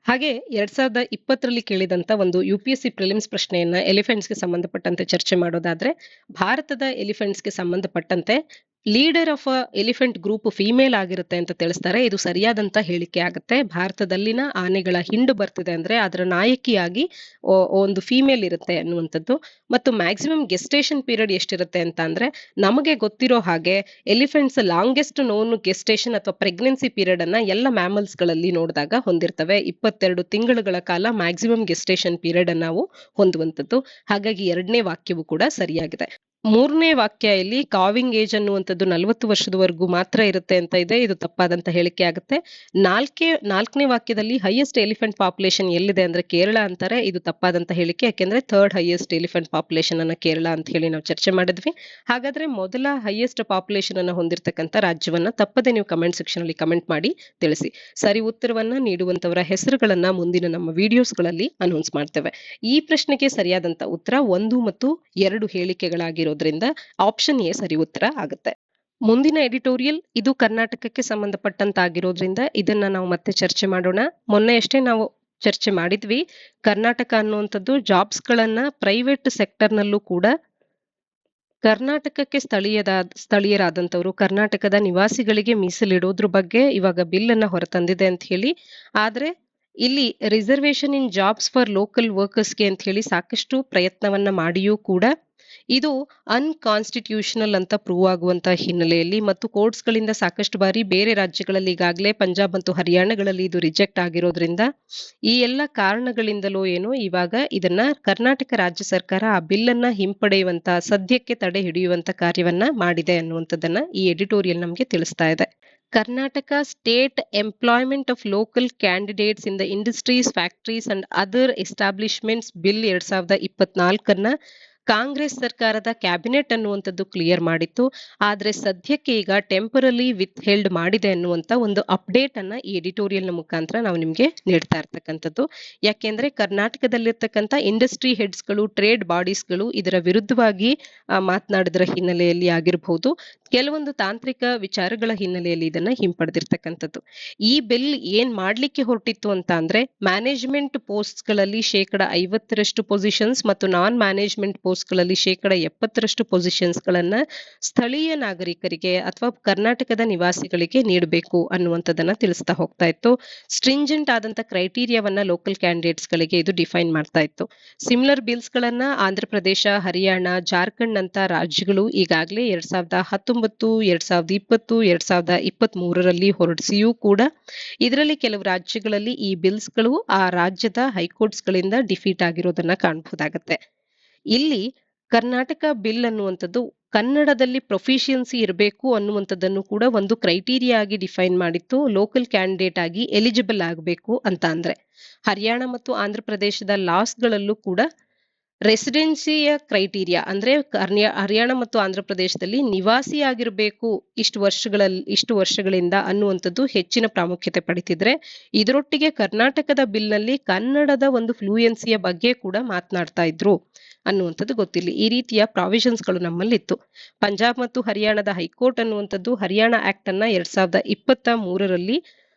ಹಾಗೆ 2020ರಲ್ಲಿ ಕೇಳಿದಂತ ಒಂದು UPSC ಪ್ರಿಲಿಮ್ಸ್ ಪ್ರಶ್ನೆಯನ್ನ ಎಲಿಫೆಂಟ್ಸ್ಗೆ ಸಂಬಂಧಪಟ್ಟಂತೆ ಚರ್ಚೆ ಮಾಡೋದಾದ್ರೆ, ಭಾರತದ ಎಲಿಫೆಂಟ್ಸ್ಗೆ ಸಂಬಂಧಪಟ್ಟಂತೆ leader of elephant group female ಆಗಿರುತ್ತೆ ಅಂತ ತಿಳಿಸ್ತಾರೆ. ಇದು ಸರಿಯಾದಂತ ಹೇಳಿಕೆ ಆಗುತ್ತೆ. ಭಾರತದಲ್ಲಿನ ಆನೆಗಳ ಹಿಂಡು ಬರ್ತಿದೆ ಅಂದ್ರೆ ಅದರ ನಾಯಕಿಯಾಗಿ ಒಂದು ಫೀಮೇಲ್ ಇರುತ್ತೆ ಅನ್ನುವಂಥದ್ದು. ಮತ್ತು ಮ್ಯಾಕ್ಸಿಮಮ್ ಗೆಸ್ಟೇಷನ್ ಪೀರಿಯಡ್ ಎಷ್ಟಿರುತ್ತೆ ಅಂತ ಅಂದ್ರೆ, ನಮಗೆ ಗೊತ್ತಿರೋ ಹಾಗೆ ಎಲಿಫೆಂಟ್ಸ್ ಲಾಂಗೆಸ್ಟ್ ನೋನ್ ಗೆಸ್ಟೇಷನ್ ಅಥವಾ ಪ್ರೆಗ್ನೆನ್ಸಿ ಪೀರಿಯಡ್ ಅನ್ನ ಎಲ್ಲ ಮ್ಯಾಮಲ್ಸ್ ಗಳಲ್ಲಿ ನೋಡಿದಾಗ ಹೊಂದಿರ್ತವೆ. 22 ತಿಂಗಳುಗಳ ಕಾಲ ಮ್ಯಾಕ್ಸಿಮಮ್ ಗೆಸ್ಟೇಷನ್ ಪೀರಿಯಡ್ ಅನ್ನು ನಾವು ಹೊಂದುವಂಥದ್ದು. ಹಾಗಾಗಿ 2ನೇ ವಾಕ್ಯವು ಕೂಡ ಸರಿಯಾಗಿದೆ. 3ನೇ ವಾಕ್ಯ ಇಲ್ಲಿ ಕಾವಿಂಗ್ ಏಜ್ ಅನ್ನುವಂಥದ್ದು 40 ವರ್ಷದವರೆಗೂ ಮಾತ್ರ ಇರುತ್ತೆ ಅಂತ ಇದೆ. ಇದು ತಪ್ಪಾದಂತ ಹೇಳಿಕೆ ಆಗುತ್ತೆ. 4ನೇ ವಾಕ್ಯದಲ್ಲಿ ಹೈಯೆಸ್ಟ್ ಎಲಿಫೆಂಟ್ ಪಾಪ್ಯುಲೇಷನ್ ಎಲ್ಲಿದೆ ಅಂದ್ರೆ ಕೇರಳ ಅಂತಾರೆ. ಇದು ತಪ್ಪಾದಂತ ಹೇಳಿಕೆ. ಯಾಕೆಂದ್ರೆ 3rd ಹೈಯೆಸ್ಟ್ ಎಲಿಫೆಂಟ್ ಪಾಪ್ಯುಲೇಷನ್ ಅನ್ನ ಕೇರಳ ಅಂತ ಹೇಳಿ ನಾವು ಚರ್ಚೆ ಮಾಡಿದ್ವಿ. ಹಾಗಾದ್ರೆ ಮೊದಲ ಹೈಯೆಸ್ಟ್ ಪಾಪ್ಯುಲೇಷನ್ ಅನ್ನ ಹೊಂದಿರತಕ್ಕಂತ ರಾಜ್ಯವನ್ನ ತಪ್ಪದೆ ನೀವು ಕಮೆಂಟ್ ಸೆಕ್ಷನ್ ಅಲ್ಲಿ ಕಮೆಂಟ್ ಮಾಡಿ ತಿಳಿಸಿ. ಸರಿ ಉತ್ತರವನ್ನ ನೀಡುವಂತವರ ಹೆಸರುಗಳನ್ನ ಮುಂದಿನ ನಮ್ಮ ವಿಡಿಯೋಸ್ ಗಳಲ್ಲಿ ಅನೌನ್ಸ್ ಮಾಡ್ತೇವೆ. ಈ ಪ್ರಶ್ನೆಗೆ ಸರಿಯಾದಂತ ಉತ್ತರ 1 ಮತ್ತು 2 ಹೇಳಿಕೆಗಳಾಗಿರೋದ್ರಿಂದ ಆಪ್ಷನ್ ಎ ಸರಿ ಉತ್ತರ ಆಗುತ್ತೆ. ಮುಂದಿನ ಎಡಿಟೋರಿಯಲ್ ಇದು ಕರ್ನಾಟಕಕ್ಕೆ ಸಂಬಂಧಪಟ್ಟಂತಾಗಿರೋದ್ರಿಂದ ಇದನ್ನ ನಾವು ಮತ್ತೆ ಚರ್ಚೆ ಮಾಡೋಣ. ಮೊನ್ನೆ ಅಷ್ಟೇ ನಾವು ಚರ್ಚೆ ಮಾಡಿದ್ವಿ. ಕರ್ನಾಟಕ ಅನ್ನುವಂಥದ್ದು ಜಾಬ್ಸ್ ಗಳನ್ನ ಪ್ರೈವೇಟ್ ಸೆಕ್ಟರ್ ನಲ್ಲೂ ಕೂಡ ಕರ್ನಾಟಕಕ್ಕೆ ಸ್ಥಳೀಯರಾದಂತವರು ಕರ್ನಾಟಕದ ನಿವಾಸಿಗಳಿಗೆ ಮೀಸಲಿಡೋದ್ರ ಬಗ್ಗೆ ಇವಾಗ ಬಿಲ್ ಅನ್ನ ಹೊರತಂದಿದೆ ಅಂತ ಹೇಳಿ. ಆದ್ರೆ ಇಲ್ಲಿ reservation in jobs for local ವರ್ಕರ್ಸ್ಗೆ ಅಂತ ಹೇಳಿ ಸಾಕಷ್ಟು ಪ್ರಯತ್ನವನ್ನ ಮಾಡಿಯೂ ಕೂಡ ಇದು ಅನ್ಕಾನ್ಸ್ಟಿಟ್ಯೂಷನಲ್ ಅಂತ ಪ್ರೂವ್ ಆಗುವಂತ ಹಿನ್ನೆಲೆಯಲ್ಲಿ ಮತ್ತು ಕೋರ್ಟ್ಸ್ ಗಳಿಂದ ಸಾಕಷ್ಟು ಬಾರಿ ಬೇರೆ ರಾಜ್ಯಗಳಲ್ಲಿ ಈಗಾಗಲೇ ಪಂಜಾಬ್ ಮತ್ತು ಹರಿಯಾಣಗಳಲ್ಲಿ ಇದು ರಿಜೆಕ್ಟ್ ಆಗಿರೋದ್ರಿಂದ ಈ ಎಲ್ಲ ಕಾರಣಗಳಿಂದಲೂ ಏನೋ ಇವಾಗ ಇದನ್ನ ಕರ್ನಾಟಕ ರಾಜ್ಯ ಸರ್ಕಾರ ಆ ಬಿಲ್ ಅನ್ನ ಹಿಂಪಡೆಯುವಂತ, ಸದ್ಯಕ್ಕೆ ತಡೆ ಹಿಡಿಯುವಂತ ಕಾರ್ಯವನ್ನ ಮಾಡಿದೆ ಅನ್ನುವಂಥದ್ದನ್ನ ಈ ಎಡಿಟೋರಿಯಲ್ ನಮ್ಗೆ ತಿಳಿಸ್ತಾ ಇದೆ. Karnataka State Employment of Local Candidates in the Industries, Factories and Other Establishments Bill 2024 Congress ಸರ್ಕಾರದ ಕ್ಯಾಬಿನೆಟ್ ಅನ್ನುವಂಥದ್ದು ಕ್ಲಿಯರ್ ಮಾಡಿತ್ತು. ಆದ್ರೆ ಸದ್ಯಕ್ಕೆ ಈಗ ಟೆಂಪರಲಿ ವಿತ್ ಹೆಲ್ಡ್ ಮಾಡಿದೆ ಅನ್ನುವಂತ ಒಂದು ಅಪ್ಡೇಟ್ ಅನ್ನ ಈ ಎಡಿಟೋರಿಯಲ್ ನ ಮುಖಾಂತರ ನಾವು ನಿಮ್ಗೆ ನೀಡ್ತಾ ಇರ್ತಕ್ಕಂಥದ್ದು. ಯಾಕೆಂದ್ರೆ ಕರ್ನಾಟಕದಲ್ಲಿರ್ತಕ್ಕಂಥ ಇಂಡಸ್ಟ್ರಿ ಹೆಡ್ಸ್ ಗಳು, ಟ್ರೇಡ್ ಬಾಡೀಸ್ ಗಳು ಇದರ ವಿರುದ್ಧವಾಗಿ ಮಾತನಾಡಿದ್ರ ಹಿನ್ನೆಲೆಯಲ್ಲಿ ಆಗಿರಬಹುದು, ಕೆಲವೊಂದು ತಾಂತ್ರಿಕ ವಿಚಾರಗಳ ಹಿನ್ನೆಲೆಯಲ್ಲಿ ಇದನ್ನ ಹಿಂಪಡೆದಿರ್ತಕ್ಕಂಥದ್ದು. ಈ ಬಿಲ್ ಏನ್ ಮಾಡ್ಲಿಕ್ಕೆ ಹೊರಟಿತ್ತು ಅಂತ ಅಂದ್ರೆ, ಮ್ಯಾನೇಜ್ಮೆಂಟ್ ಪೋಸ್ಟ್ ಗಳಲ್ಲಿ 50% ಪೊಸಿಷನ್ಸ್ ಮತ್ತು ನಾನ್ ಮ್ಯಾನೇಜ್ಮೆಂಟ್ ಪೋಸ್ಟ್ ಗಳಲ್ಲಿ 70% ಪೊಸಿಷನ್ಸ್ ಗಳನ್ನ ಸ್ಥಳೀಯ ನಾಗರಿಕರಿಗೆ ಅಥವಾ ಕರ್ನಾಟಕದ ನಿವಾಸಿಗಳಿಗೆ ನೀಡಬೇಕು ಅನ್ನುವಂಥದ್ದನ್ನ ತಿಳಿಸ್ತಾ ಹೋಗ್ತಾ ಇತ್ತು. ಸ್ಟ್ರಿಂಜೆಂಟ್ ಆದಂತ ಕ್ರೈಟೀರಿಯಾವನ್ನ ಲೋಕಲ್ ಕ್ಯಾಂಡಿಡೇಟ್ಸ್ ಗಳಿಗೆ ಇದು ಡಿಫೈನ್ ಮಾಡ್ತಾ ಇತ್ತು. ಸಿಮಿಲರ್ ಬಿಲ್ಸ್ ಗಳನ್ನ ಆಂಧ್ರ ಪ್ರದೇಶ, ಹರಿಯಾಣ, ಜಾರ್ಖಂಡ್ ಅಂತ ರಾಜ್ಯಗಳು ಈಗಾಗಲೇ 2019, 2020, 2023ರಲ್ಲಿ ಹೊರಡಿಸಿಯೂ ಕೂಡ ಇದರಲ್ಲಿ ಕೆಲವು ರಾಜ್ಯಗಳಲ್ಲಿ ಈ ಬಿಲ್ಸ್ ಗಳು ಆ ರಾಜ್ಯದ ಹೈಕೋರ್ಟ್ಸ್ ಗಳಿಂದ ಡಿಫೀಟ್ ಆಗಿರೋದನ್ನ ಕಾಣಬಹುದಾಗತ್ತೆ. ಇಲ್ಲಿ ಕರ್ನಾಟಕ ಬಿಲ್ ಅನ್ನುವಂಥದ್ದು ಕನ್ನಡದಲ್ಲಿ ಪ್ರೊಫಿಷಿಯನ್ಸಿ ಇರಬೇಕು ಅನ್ನುವಂಥದ್ದನ್ನು ಕೂಡ ಒಂದು ಕ್ರೈಟೀರಿಯಾ ಆಗಿ ಡಿಫೈನ್ ಮಾಡಿತ್ತು. ಲೋಕಲ್ ಕ್ಯಾಂಡಿಡೇಟ್ ಆಗಿ ಎಲಿಜಿಬಲ್ ಆಗಬೇಕು ಅಂತ ಅಂದ್ರೆ ಹರಿಯಾಣ ಮತ್ತು ಆಂಧ್ರ ಪ್ರದೇಶದ ಲಾಸ್ ಗಳಲ್ಲೂ ಕೂಡ ರೆಸಿಡೆನ್ಸಿಯ ಕ್ರೈಟೀರಿಯಾ ಅಂದ್ರೆ ಹರಿಯಾಣ ಮತ್ತು ಆಂಧ್ರ ಪ್ರದೇಶದಲ್ಲಿ ನಿವಾಸಿಯಾಗಿರಬೇಕು ಇಷ್ಟು ವರ್ಷಗಳಿಂದ ಅನ್ನುವಂಥದ್ದು ಹೆಚ್ಚಿನ ಪ್ರಾಮುಖ್ಯತೆ ಪಡಿತಿದ್ರೆ, ಇದರೊಟ್ಟಿಗೆ ಕರ್ನಾಟಕದ ಬಿಲ್ನಲ್ಲಿ ಕನ್ನಡದ ಒಂದು ಫ್ಲೂಯೆನ್ಸಿಯ ಬಗ್ಗೆ ಕೂಡ ಮಾತನಾಡ್ತಾ ಇದ್ರು ಅನ್ನುವಂಥದ್ದು ಗೊತ್ತಿರಲಿ. ಈ ರೀತಿಯ ಪ್ರಾವಿಷನ್ಸ್ಗಳು ನಮ್ಮಲ್ಲಿತ್ತು. ಪಂಜಾಬ್ ಮತ್ತು ಹರಿಯಾಣದ ಹೈಕೋರ್ಟ್ ಅನ್ನುವಂಥದ್ದು ಹರಿಯಾಣ ಆಕ್ಟ್ ಅನ್ನ 2023ರಲ್ಲಿ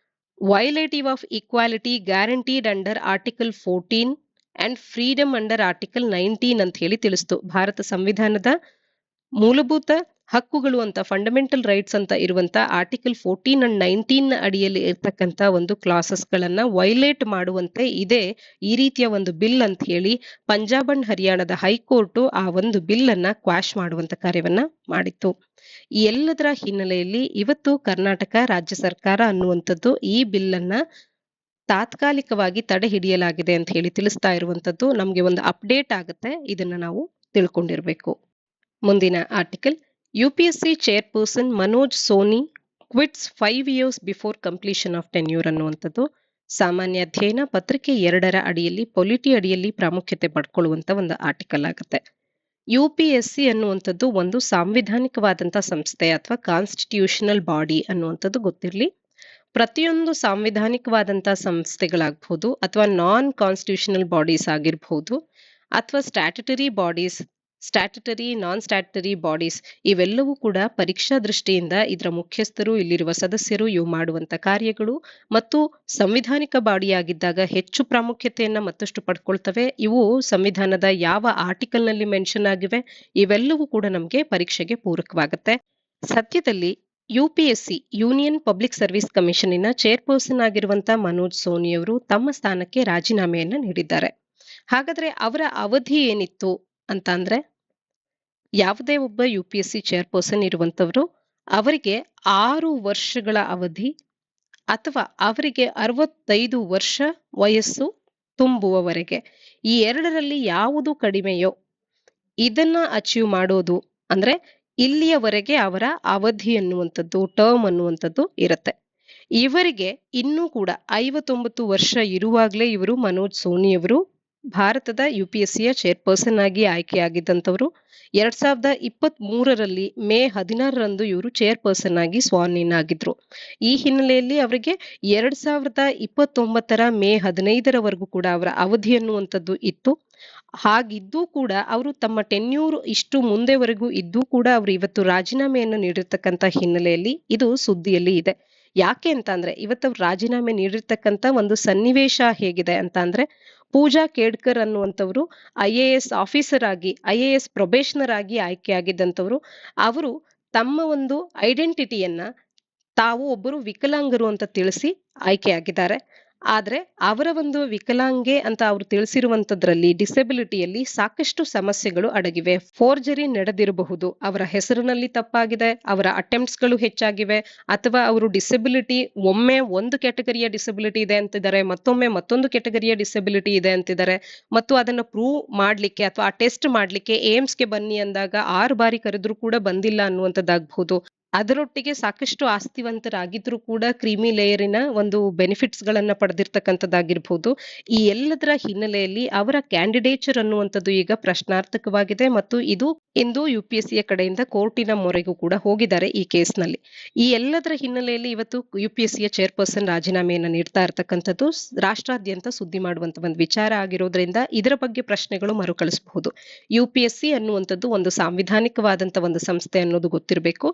violative of equality guaranteed under article 14 and freedom under article 19 ಅಂತ ಹೇಳಿ ತಿಳಿಸ್ತು. ಭಾರತ ಸಂವಿಧಾನದ ಮೂಲಭೂತ ಹಕ್ಕುಗಳು ಅಂತ ಫಂಡಮೆಂಟಲ್ ರೈಟ್ಸ್ ಅಂತ ಇರುವಂತ ಆರ್ಟಿಕಲ್ 14 ಅಂಡ್ 19 ಅಡಿಯಲ್ಲಿ ಇರ್ತಕ್ಕಂತ ಒಂದು ಕ್ಲಾಸಸ್ ಗಳನ್ನ ವೈಲೇಟ್ ಮಾಡುವಂತೆ ಇದೆ ಈ ರೀತಿಯ ಒಂದು ಬಿಲ್ ಅಂತ ಹೇಳಿ ಪಂಜಾಬ್ ಅಂಡ್ ಹರಿಯಾಣದ ಹೈಕೋರ್ಟ್ ಆ ಒಂದು ಬಿಲ್ ಅನ್ನ ಕ್ವಾಶ್ ಮಾಡುವಂತ ಕಾರ್ಯವನ್ನ ಮಾಡಿತ್ತು. ಈ ಎಲ್ಲದರ ಹಿನ್ನೆಲೆಯಲ್ಲಿ ಇವತ್ತು ಕರ್ನಾಟಕ ರಾಜ್ಯ ಸರ್ಕಾರ ಅನ್ನುವಂಥದ್ದು ಈ ಬಿಲ್ ಅನ್ನ ತಾತ್ಕಾಲಿಕವಾಗಿ ತಡೆ ಹಿಡಿಯಲಾಗಿದೆ ಅಂತ ಹೇಳಿ ತಿಳಿಸ್ತಾ ಇರುವಂತದ್ದು ನಮ್ಗೆ ಒಂದು ಅಪ್ಡೇಟ್ ಆಗುತ್ತೆ. ಇದನ್ನ ನಾವು ತಿಳ್ಕೊಂಡಿರ್ಬೇಕು. ಮುಂದಿನ article, UPSC chairperson Manoj Soni quits 5 years before completion of tenure ಅನ್ನುವಂಥದ್ದು ಸಾಮಾನ್ಯ ಅಧ್ಯಯನ ಪತ್ರಿಕೆ 2ರ ಅಡಿಯಲ್ಲಿ ಪೊಲಿಟಿ ಅಡಿಯಲ್ಲಿ ಪ್ರಾಮುಖ್ಯತೆ ಪಡ್ಕೊಳ್ಳುವಂತ ಒಂದು ಆರ್ಟಿಕಲ್ ಆಗುತ್ತೆ. ಯುಪಿಎಸ್ಸಿ ಅನ್ನುವಂಥದ್ದು ಒಂದು ಸಾಂವಿಧಾನಿಕವಾದಂತಹ ಸಂಸ್ಥೆ ಅಥವಾ ಕಾನ್ಸ್ಟಿಟ್ಯೂಷನಲ್ ಬಾಡಿ ಅನ್ನುವಂಥದ್ದು ಗೊತ್ತಿರಲಿ. ಪ್ರತಿಯೊಂದು ಸಾಂವಿಧಾನಿಕವಾದಂತಹ ಸಂಸ್ಥೆಗಳಾಗಬಹುದು ಅಥವಾ ನಾನ್ ಕಾನ್ಸ್ಟಿಟ್ಯೂಷನಲ್ ಬಾಡೀಸ್ ಆಗಿರಬಹುದು ಅಥವಾ ಸ್ಟ್ಯಾಟ್ಯುಟರಿ ನಾನ್ ಸ್ಟ್ಯಾಟ್ಯುಟರಿ ಬಾಡೀಸ್ ಇವೆಲ್ಲವೂ ಕೂಡ ಪರೀಕ್ಷಾ ದೃಷ್ಟಿಯಿಂದ ಇದರ ಮುಖ್ಯಸ್ಥರು ಇಲ್ಲಿರುವ ಸದಸ್ಯರು ಇವು ಮಾಡುವಂತ ಕಾರ್ಯಗಳು ಮತ್ತು ಸಂವಿಧಾನಿಕ ಬಾಡಿಯಾಗಿದ್ದಾಗ ಹೆಚ್ಚು ಪ್ರಾಮುಖ್ಯತೆಯನ್ನ ಮತ್ತಷ್ಟು ಪಡ್ಕೊಳ್ತವೆ. ಇವು ಸಂವಿಧಾನದ ಯಾವ ಆರ್ಟಿಕಲ್ ನಲ್ಲಿ ಮೆನ್ಷನ್ ಆಗಿವೆ ಇವೆಲ್ಲವೂ ಕೂಡ ನಮಗೆ ಪರೀಕ್ಷೆಗೆ ಪೂರಕವಾಗುತ್ತೆ. ಸದ್ಯದಲ್ಲಿ ಯುಪಿಎಸ್ಸಿ ಯೂನಿಯನ್ ಪಬ್ಲಿಕ್ ಸರ್ವಿಸ್ ಕಮಿಷನಿನ ಚೇರ್ಪರ್ಸನ್ ಆಗಿರುವಂತಹ ಮನೋಜ್ ಸೋನಿ ಅವರು ತಮ್ಮ ಸ್ಥಾನಕ್ಕೆ ರಾಜೀನಾಮೆಯನ್ನ ನೀಡಿದ್ದಾರೆ. ಹಾಗಾದ್ರೆ ಅವರ ಅವಧಿ ಏನಿತ್ತು ಅಂತ ಅಂದ್ರೆ, ಯಾವುದೇ ಒಬ್ಬ ಯುಪಿಎಸ್ಸಿ ಚೇರ್ಪರ್ಸನ್ ಇರುವಂತವರು ಅವರಿಗೆ 6 ವರ್ಷಗಳ ಅವಧಿ ಅಥವಾ ಅವರಿಗೆ 65 ವರ್ಷ ವಯಸ್ಸು ತುಂಬುವವರೆಗೆ ಈ ಎರಡರಲ್ಲಿ ಯಾವುದು ಕಡಿಮೆಯೋ ಇದನ್ನ ಅಚೀವ್ ಮಾಡೋದು ಅಂದ್ರೆ ಇಲ್ಲಿಯವರೆಗೆ ಅವರ ಅವಧಿ ಅನ್ನುವಂಥದ್ದು ಟರ್ಮ್ ಅನ್ನುವಂಥದ್ದು ಇರುತ್ತೆ. ಇವರಿಗೆ ಇನ್ನೂ ಕೂಡ 59 ವರ್ಷ ಇರುವಾಗಲೇ ಇವರು ಮನೋಜ್ ಸೋನಿ ಅವರು ಭಾರತದ ಯುಪಿಎಸ್ಸಿಯ ಚೇರ್ಪರ್ಸನ್ ಆಗಿ ಆಯ್ಕೆಯಾಗಿದ್ದಂಥವರು. 2023ರಲ್ಲಿ ಮೇ 16ರಂದು ಇವರು ಚೇರ್ಪರ್ಸನ್ ಆಗಿ ಸ್ವಾನ್ ಇನ್ ಆಗಿದ್ರು. ಈ ಹಿನ್ನೆಲೆಯಲ್ಲಿ ಅವರಿಗೆ 2029ರ ಮೇ 15ರವರೆಗೂ ಕೂಡ ಅವರ ಅವಧಿ ಅನ್ನುವಂಥದ್ದು ಇತ್ತು. ಹಾಗಿದ್ದೂ ಕೂಡ ಅವರು ತಮ್ಮ ಟೆನ್ಯೂರ್ ಇಷ್ಟು ಮುಂದೆವರೆಗೂ ಇದ್ದೂ ಕೂಡ ಅವರು ಇವತ್ತು ರಾಜೀನಾಮೆಯನ್ನು ನೀಡಿರ್ತಕ್ಕಂಥ ಹಿನ್ನೆಲೆಯಲ್ಲಿ ಇದು ಸುದ್ದಿಯಲ್ಲಿ ಇದೆ. ಯಾಕೆ ಅಂತ ಅಂದ್ರೆ ಇವತ್ತು ರಾಜೀನಾಮೆ ನೀಡಿರ್ತಕ್ಕಂಥ ಒಂದು ಸನ್ನಿವೇಶ ಹೇಗಿದೆ ಅಂತ ಅಂದ್ರೆ, ಪೂಜಾ ಕೇಡ್ಕರ್ ಅನ್ನುವಂಥವ್ರು ಐಎಎಸ್ ಆಫೀಸರ್ ಆಗಿ ಐಎಎಸ್ ಪ್ರೊಬೇಷನರ್ ಆಗಿ ಆಯ್ಕೆಯಾಗಿದ್ದಂಥವ್ರು. ಅವರು ತಮ್ಮ ಒಂದು ಐಡೆಂಟಿಟಿಯನ್ನ ತಾವು ಒಬ್ಬರು ವಿಕಲಾಂಗರು ಅಂತ ತಿಳಿಸಿ ಆಯ್ಕೆಯಾಗಿದ್ದಾರೆ. ಆದ್ರೆ ಅವರ ಒಂದು ವಿಕಲಾಂಗೆ ಅಂತ ಅವರು ತಿಳಿಸಿರುವಂತದ್ರಲ್ಲಿ ಡಿಸೆಬಿಲಿಟಿಯಲ್ಲಿ ಸಾಕಷ್ಟು ಸಮಸ್ಯೆಗಳು ಅಡಗಿವೆ. ಫೋರ್ಜರಿ ನಡೆದಿರಬಹುದು, ಅವರ ಹೆಸರಿನಲ್ಲಿ ತಪ್ಪಾಗಿದೆ, ಅವರ ಅಟೆಂಪ್ಟ್ಸ್ ಗಳು ಹೆಚ್ಚಾಗಿವೆ, ಅಥವಾ ಅವರು ಡಿಸೆಬಿಲಿಟಿ ಒಮ್ಮೆ ಒಂದು ಕ್ಯಾಟಗರಿಯ ಡಿಸೆಬಿಲಿಟಿ ಇದೆ ಅಂತಿದ್ದಾರೆ, ಮತ್ತೊಮ್ಮೆ ಮತ್ತೊಂದು ಕ್ಯಾಟಗರಿಯ ಡಿಸೆಬಿಲಿಟಿ ಇದೆ ಅಂತಿದ್ದಾರೆ. ಮತ್ತು ಅದನ್ನ ಪ್ರೂವ್ ಮಾಡ್ಲಿಕ್ಕೆ ಅಥವಾ ಆ ಟೆಸ್ಟ್ ಮಾಡ್ಲಿಕ್ಕೆ ಏಮ್ಸ್ಗೆ ಬನ್ನಿ ಅಂದಾಗ 6 ಬಾರಿ ಕರೆದ್ರೂ ಕೂಡ ಬಂದಿಲ್ಲ ಅನ್ನುವಂಥದ್ದಾಗಬಹುದು. ಅದರೊಟ್ಟಿಗೆ ಸಾಕಷ್ಟು ಆಸ್ತಿವಂತರಾಗಿದ್ರು ಕೂಡ ಕ್ರೀಮಿ ಲೇಯರಿನ ಒಂದು ಬೆನಿಫಿಟ್ಸ್ ಗಳನ್ನ ಪಡೆದಿರ್ತಕ್ಕಂಥದ್ದಾಗಿರ್ಬಹುದು. ಈ ಎಲ್ಲದರ ಹಿನ್ನೆಲೆಯಲ್ಲಿ ಅವರ ಕ್ಯಾಂಡಿಡೇಚರ್ ಅನ್ನುವಂಥದ್ದು ಈಗ ಪ್ರಶ್ನಾರ್ಥಕವಾಗಿದೆ ಮತ್ತು ಇದು ಇಂದು ಯುಪಿಎಸ್ಸಿಯ ಕಡೆಯಿಂದ ಕೋರ್ಟಿನ ಮೊರೆಗೂ ಕೂಡ ಹೋಗಿದ್ದಾರೆ ಈ ಕೇಸ್ನಲ್ಲಿ. ಈ ಎಲ್ಲದರ ಹಿನ್ನೆಲೆಯಲ್ಲಿ ಇವತ್ತು ಯುಪಿಎಸ್ಸಿಯ ಚೇರ್ಪರ್ಸನ್ ರಾಜೀನಾಮೆಯನ್ನ ನೀಡ್ತಾ ಇರ್ತಕ್ಕಂಥದ್ದು ರಾಷ್ಟ್ರಾದ್ಯಂತ ಸುದ್ದಿ ಮಾಡುವಂತ ಒಂದು ವಿಚಾರ ಆಗಿರೋದ್ರಿಂದ ಇದರ ಬಗ್ಗೆ ಪ್ರಶ್ನೆಗಳು ಮರುಕಳಿಸಬಹುದು. ಯುಪಿಎಸ್ಸಿ ಅನ್ನುವಂಥದ್ದು ಒಂದು ಸಾಂವಿಧಾನಿಕವಾದಂತ ಒಂದು ಸಂಸ್ಥೆ ಅನ್ನೋದು ಗೊತ್ತಿರಬೇಕು.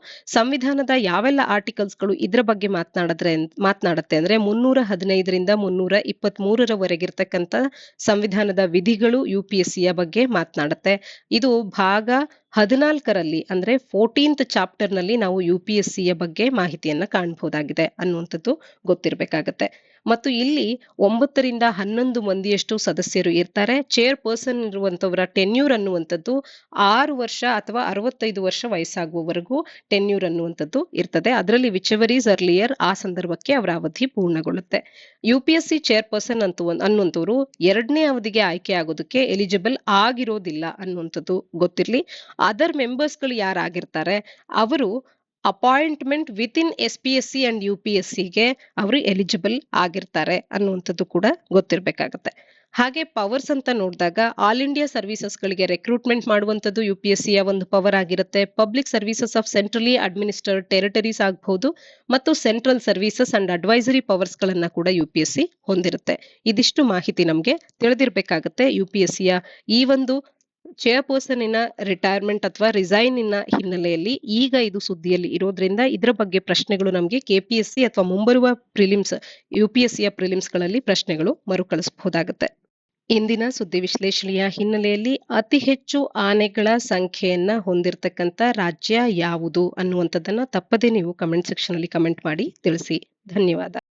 ಸಂವಿಧಾನದ ಯಾವೆಲ್ಲ ಆರ್ಟಿಕಲ್ಸ್ ಗಳು ಇದ್ರ ಬಗ್ಗೆ ಮಾತನಾಡುತ್ತೆ ಅಂದ್ರೆ 315ರಿಂದ 323ರವರೆಗಿರ್ತಕ್ಕಂಥ ಸಂವಿಧಾನದ ವಿಧಿಗಳು ಯುಪಿಎಸ್ಸಿಯ ಬಗ್ಗೆ ಮಾತನಾಡುತ್ತೆ. ಇದು ಭಾಗ 14ರಲ್ಲಿ ಅಂದ್ರೆ 14th ಚಾಪ್ಟರ್ ನಲ್ಲಿ ನಾವು ಯುಪಿಎಸ್ಸಿಯ ಬಗ್ಗೆ ಮಾಹಿತಿಯನ್ನ ಕಾಣಬಹುದಾಗಿದೆ ಅನ್ನುವಂಥದ್ದು ಗೊತ್ತಿರಬೇಕಾಗತ್ತೆ. ಮತ್ತು ಇಲ್ಲಿ 9ರಿಂದ 11 ಮಂದಿಯಷ್ಟು ಸದಸ್ಯರು ಇರ್ತಾರೆ. ಚೇರ್ಪರ್ಸನ್ ಇರುವಂತವರ ಟೆನ್ಯೂರ್ ಅನ್ನುವಂಥದ್ದು 6 ವರ್ಷ ಅಥವಾ 65 ವರ್ಷ ವಯಸ್ಸಾಗುವವರೆಗೂ ಟೆನ್ಯೂರ್ ಅನ್ನುವಂಥದ್ದು ಇರ್ತದೆ. ಅದರಲ್ಲಿ ವಿಚೆವರ್ ಈಸ್ ಅರ್ಲಿಯರ್ ಆ ಸಂದರ್ಭಕ್ಕೆ ಅವರ ಅವಧಿ ಪೂರ್ಣಗೊಳ್ಳುತ್ತೆ. ಯುಪಿಎಸ್ಸಿ ಚೇರ್ಪರ್ಸನ್ ಅನ್ನುವಂಥವ್ರು 2ನೇ ಅವಧಿಗೆ ಆಯ್ಕೆ ಆಗೋದಕ್ಕೆ ಎಲಿಜಿಬಲ್ ಆಗಿರೋದಿಲ್ಲ ಅನ್ನುವಂಥದ್ದು ಗೊತ್ತಿರ್ಲಿ. ಅದರ್ ಮೆಂಬರ್ಸ್ ಗಳು ಯಾರಾಗಿರ್ತಾರೆ ಅವರು appointment within SPSC and UPSCಗೆ ಅವರು ಎಲಿಜಿಬಲ್ ಆಗಿರ್ತಾರೆ ಅನ್ನುವಂಥದ್ದು ಕೂಡ ಗೊತ್ತಿರಬೇಕಾಗತ್ತೆ. ಹಾಗೆ ಪವರ್ಸ್ ಅಂತ ನೋಡಿದಾಗ ಆಲ್ ಇಂಡಿಯಾ ಸರ್ವಿಸಸ್ ಗಳಿಗೆ ರೆಕ್ರೂಟ್ಮೆಂಟ್ ಮಾಡುವಂಥದ್ದು UPSCಯ ಒಂದು ಪವರ್ ಆಗಿರುತ್ತೆ. Public services of centrally administered territories ಆಗಬಹುದು ಮತ್ತು central services and advisory powers ಗಳನ್ನ ಕೂಡ UPSC ಹೊಂದಿರುತ್ತೆ. ಇದಿಷ್ಟು ಮಾಹಿತಿ ನಮಗೆ ತಿಳಿದಿರಬೇಕಾಗುತ್ತೆ. UPSCಯ ಈ ಒಂದು ಚೇರ್ಪರ್ಸನ್ ಇನ ರಿಟೈರ್ಮೆಂಟ್ ಅಥವಾ ರಿಸೈನ್ ಇನ ಹಿನ್ನೆಲೆಯಲ್ಲಿ ಈಗ ಇದು ಸುದ್ದಿಯಲ್ಲಿ ಇರೋದ್ರಿಂದ ಇದರ ಬಗ್ಗೆ ಪ್ರಶ್ನೆಗಳು ನಮಗೆ KPSC ಅಥವಾ ಮುಂಬರುವ ಪ್ರಿಲಿಮ್ಸ್ UPSCಯ ಪ್ರಿಲಿಮ್ಸ್ ಗಳಲ್ಲಿ ಪ್ರಶ್ನೆಗಳು ಮರುಕಳಿಸಬಹುದಾಗುತ್ತೆ. ಇಂದಿನ ಸುದ್ದಿ ವಿಶ್ಲೇಷಣೆಯ ಹಿನ್ನೆಲೆಯಲ್ಲಿ ಅತಿ ಹೆಚ್ಚು ಆನೆಗಳ ಸಂಖ್ಯೆಯನ್ನ ಹೊಂದಿರತಕ್ಕಂತ ರಾಜ್ಯ ಯಾವುದು ಅನ್ನುವಂಥದ್ದನ್ನ ತಪ್ಪದೇ ನೀವು ಕಮೆಂಟ್ ಸೆಕ್ಷನ್ ಅಲ್ಲಿ ಕಮೆಂಟ್ ಮಾಡಿ ತಿಳಿಸಿ. ಧನ್ಯವಾದ.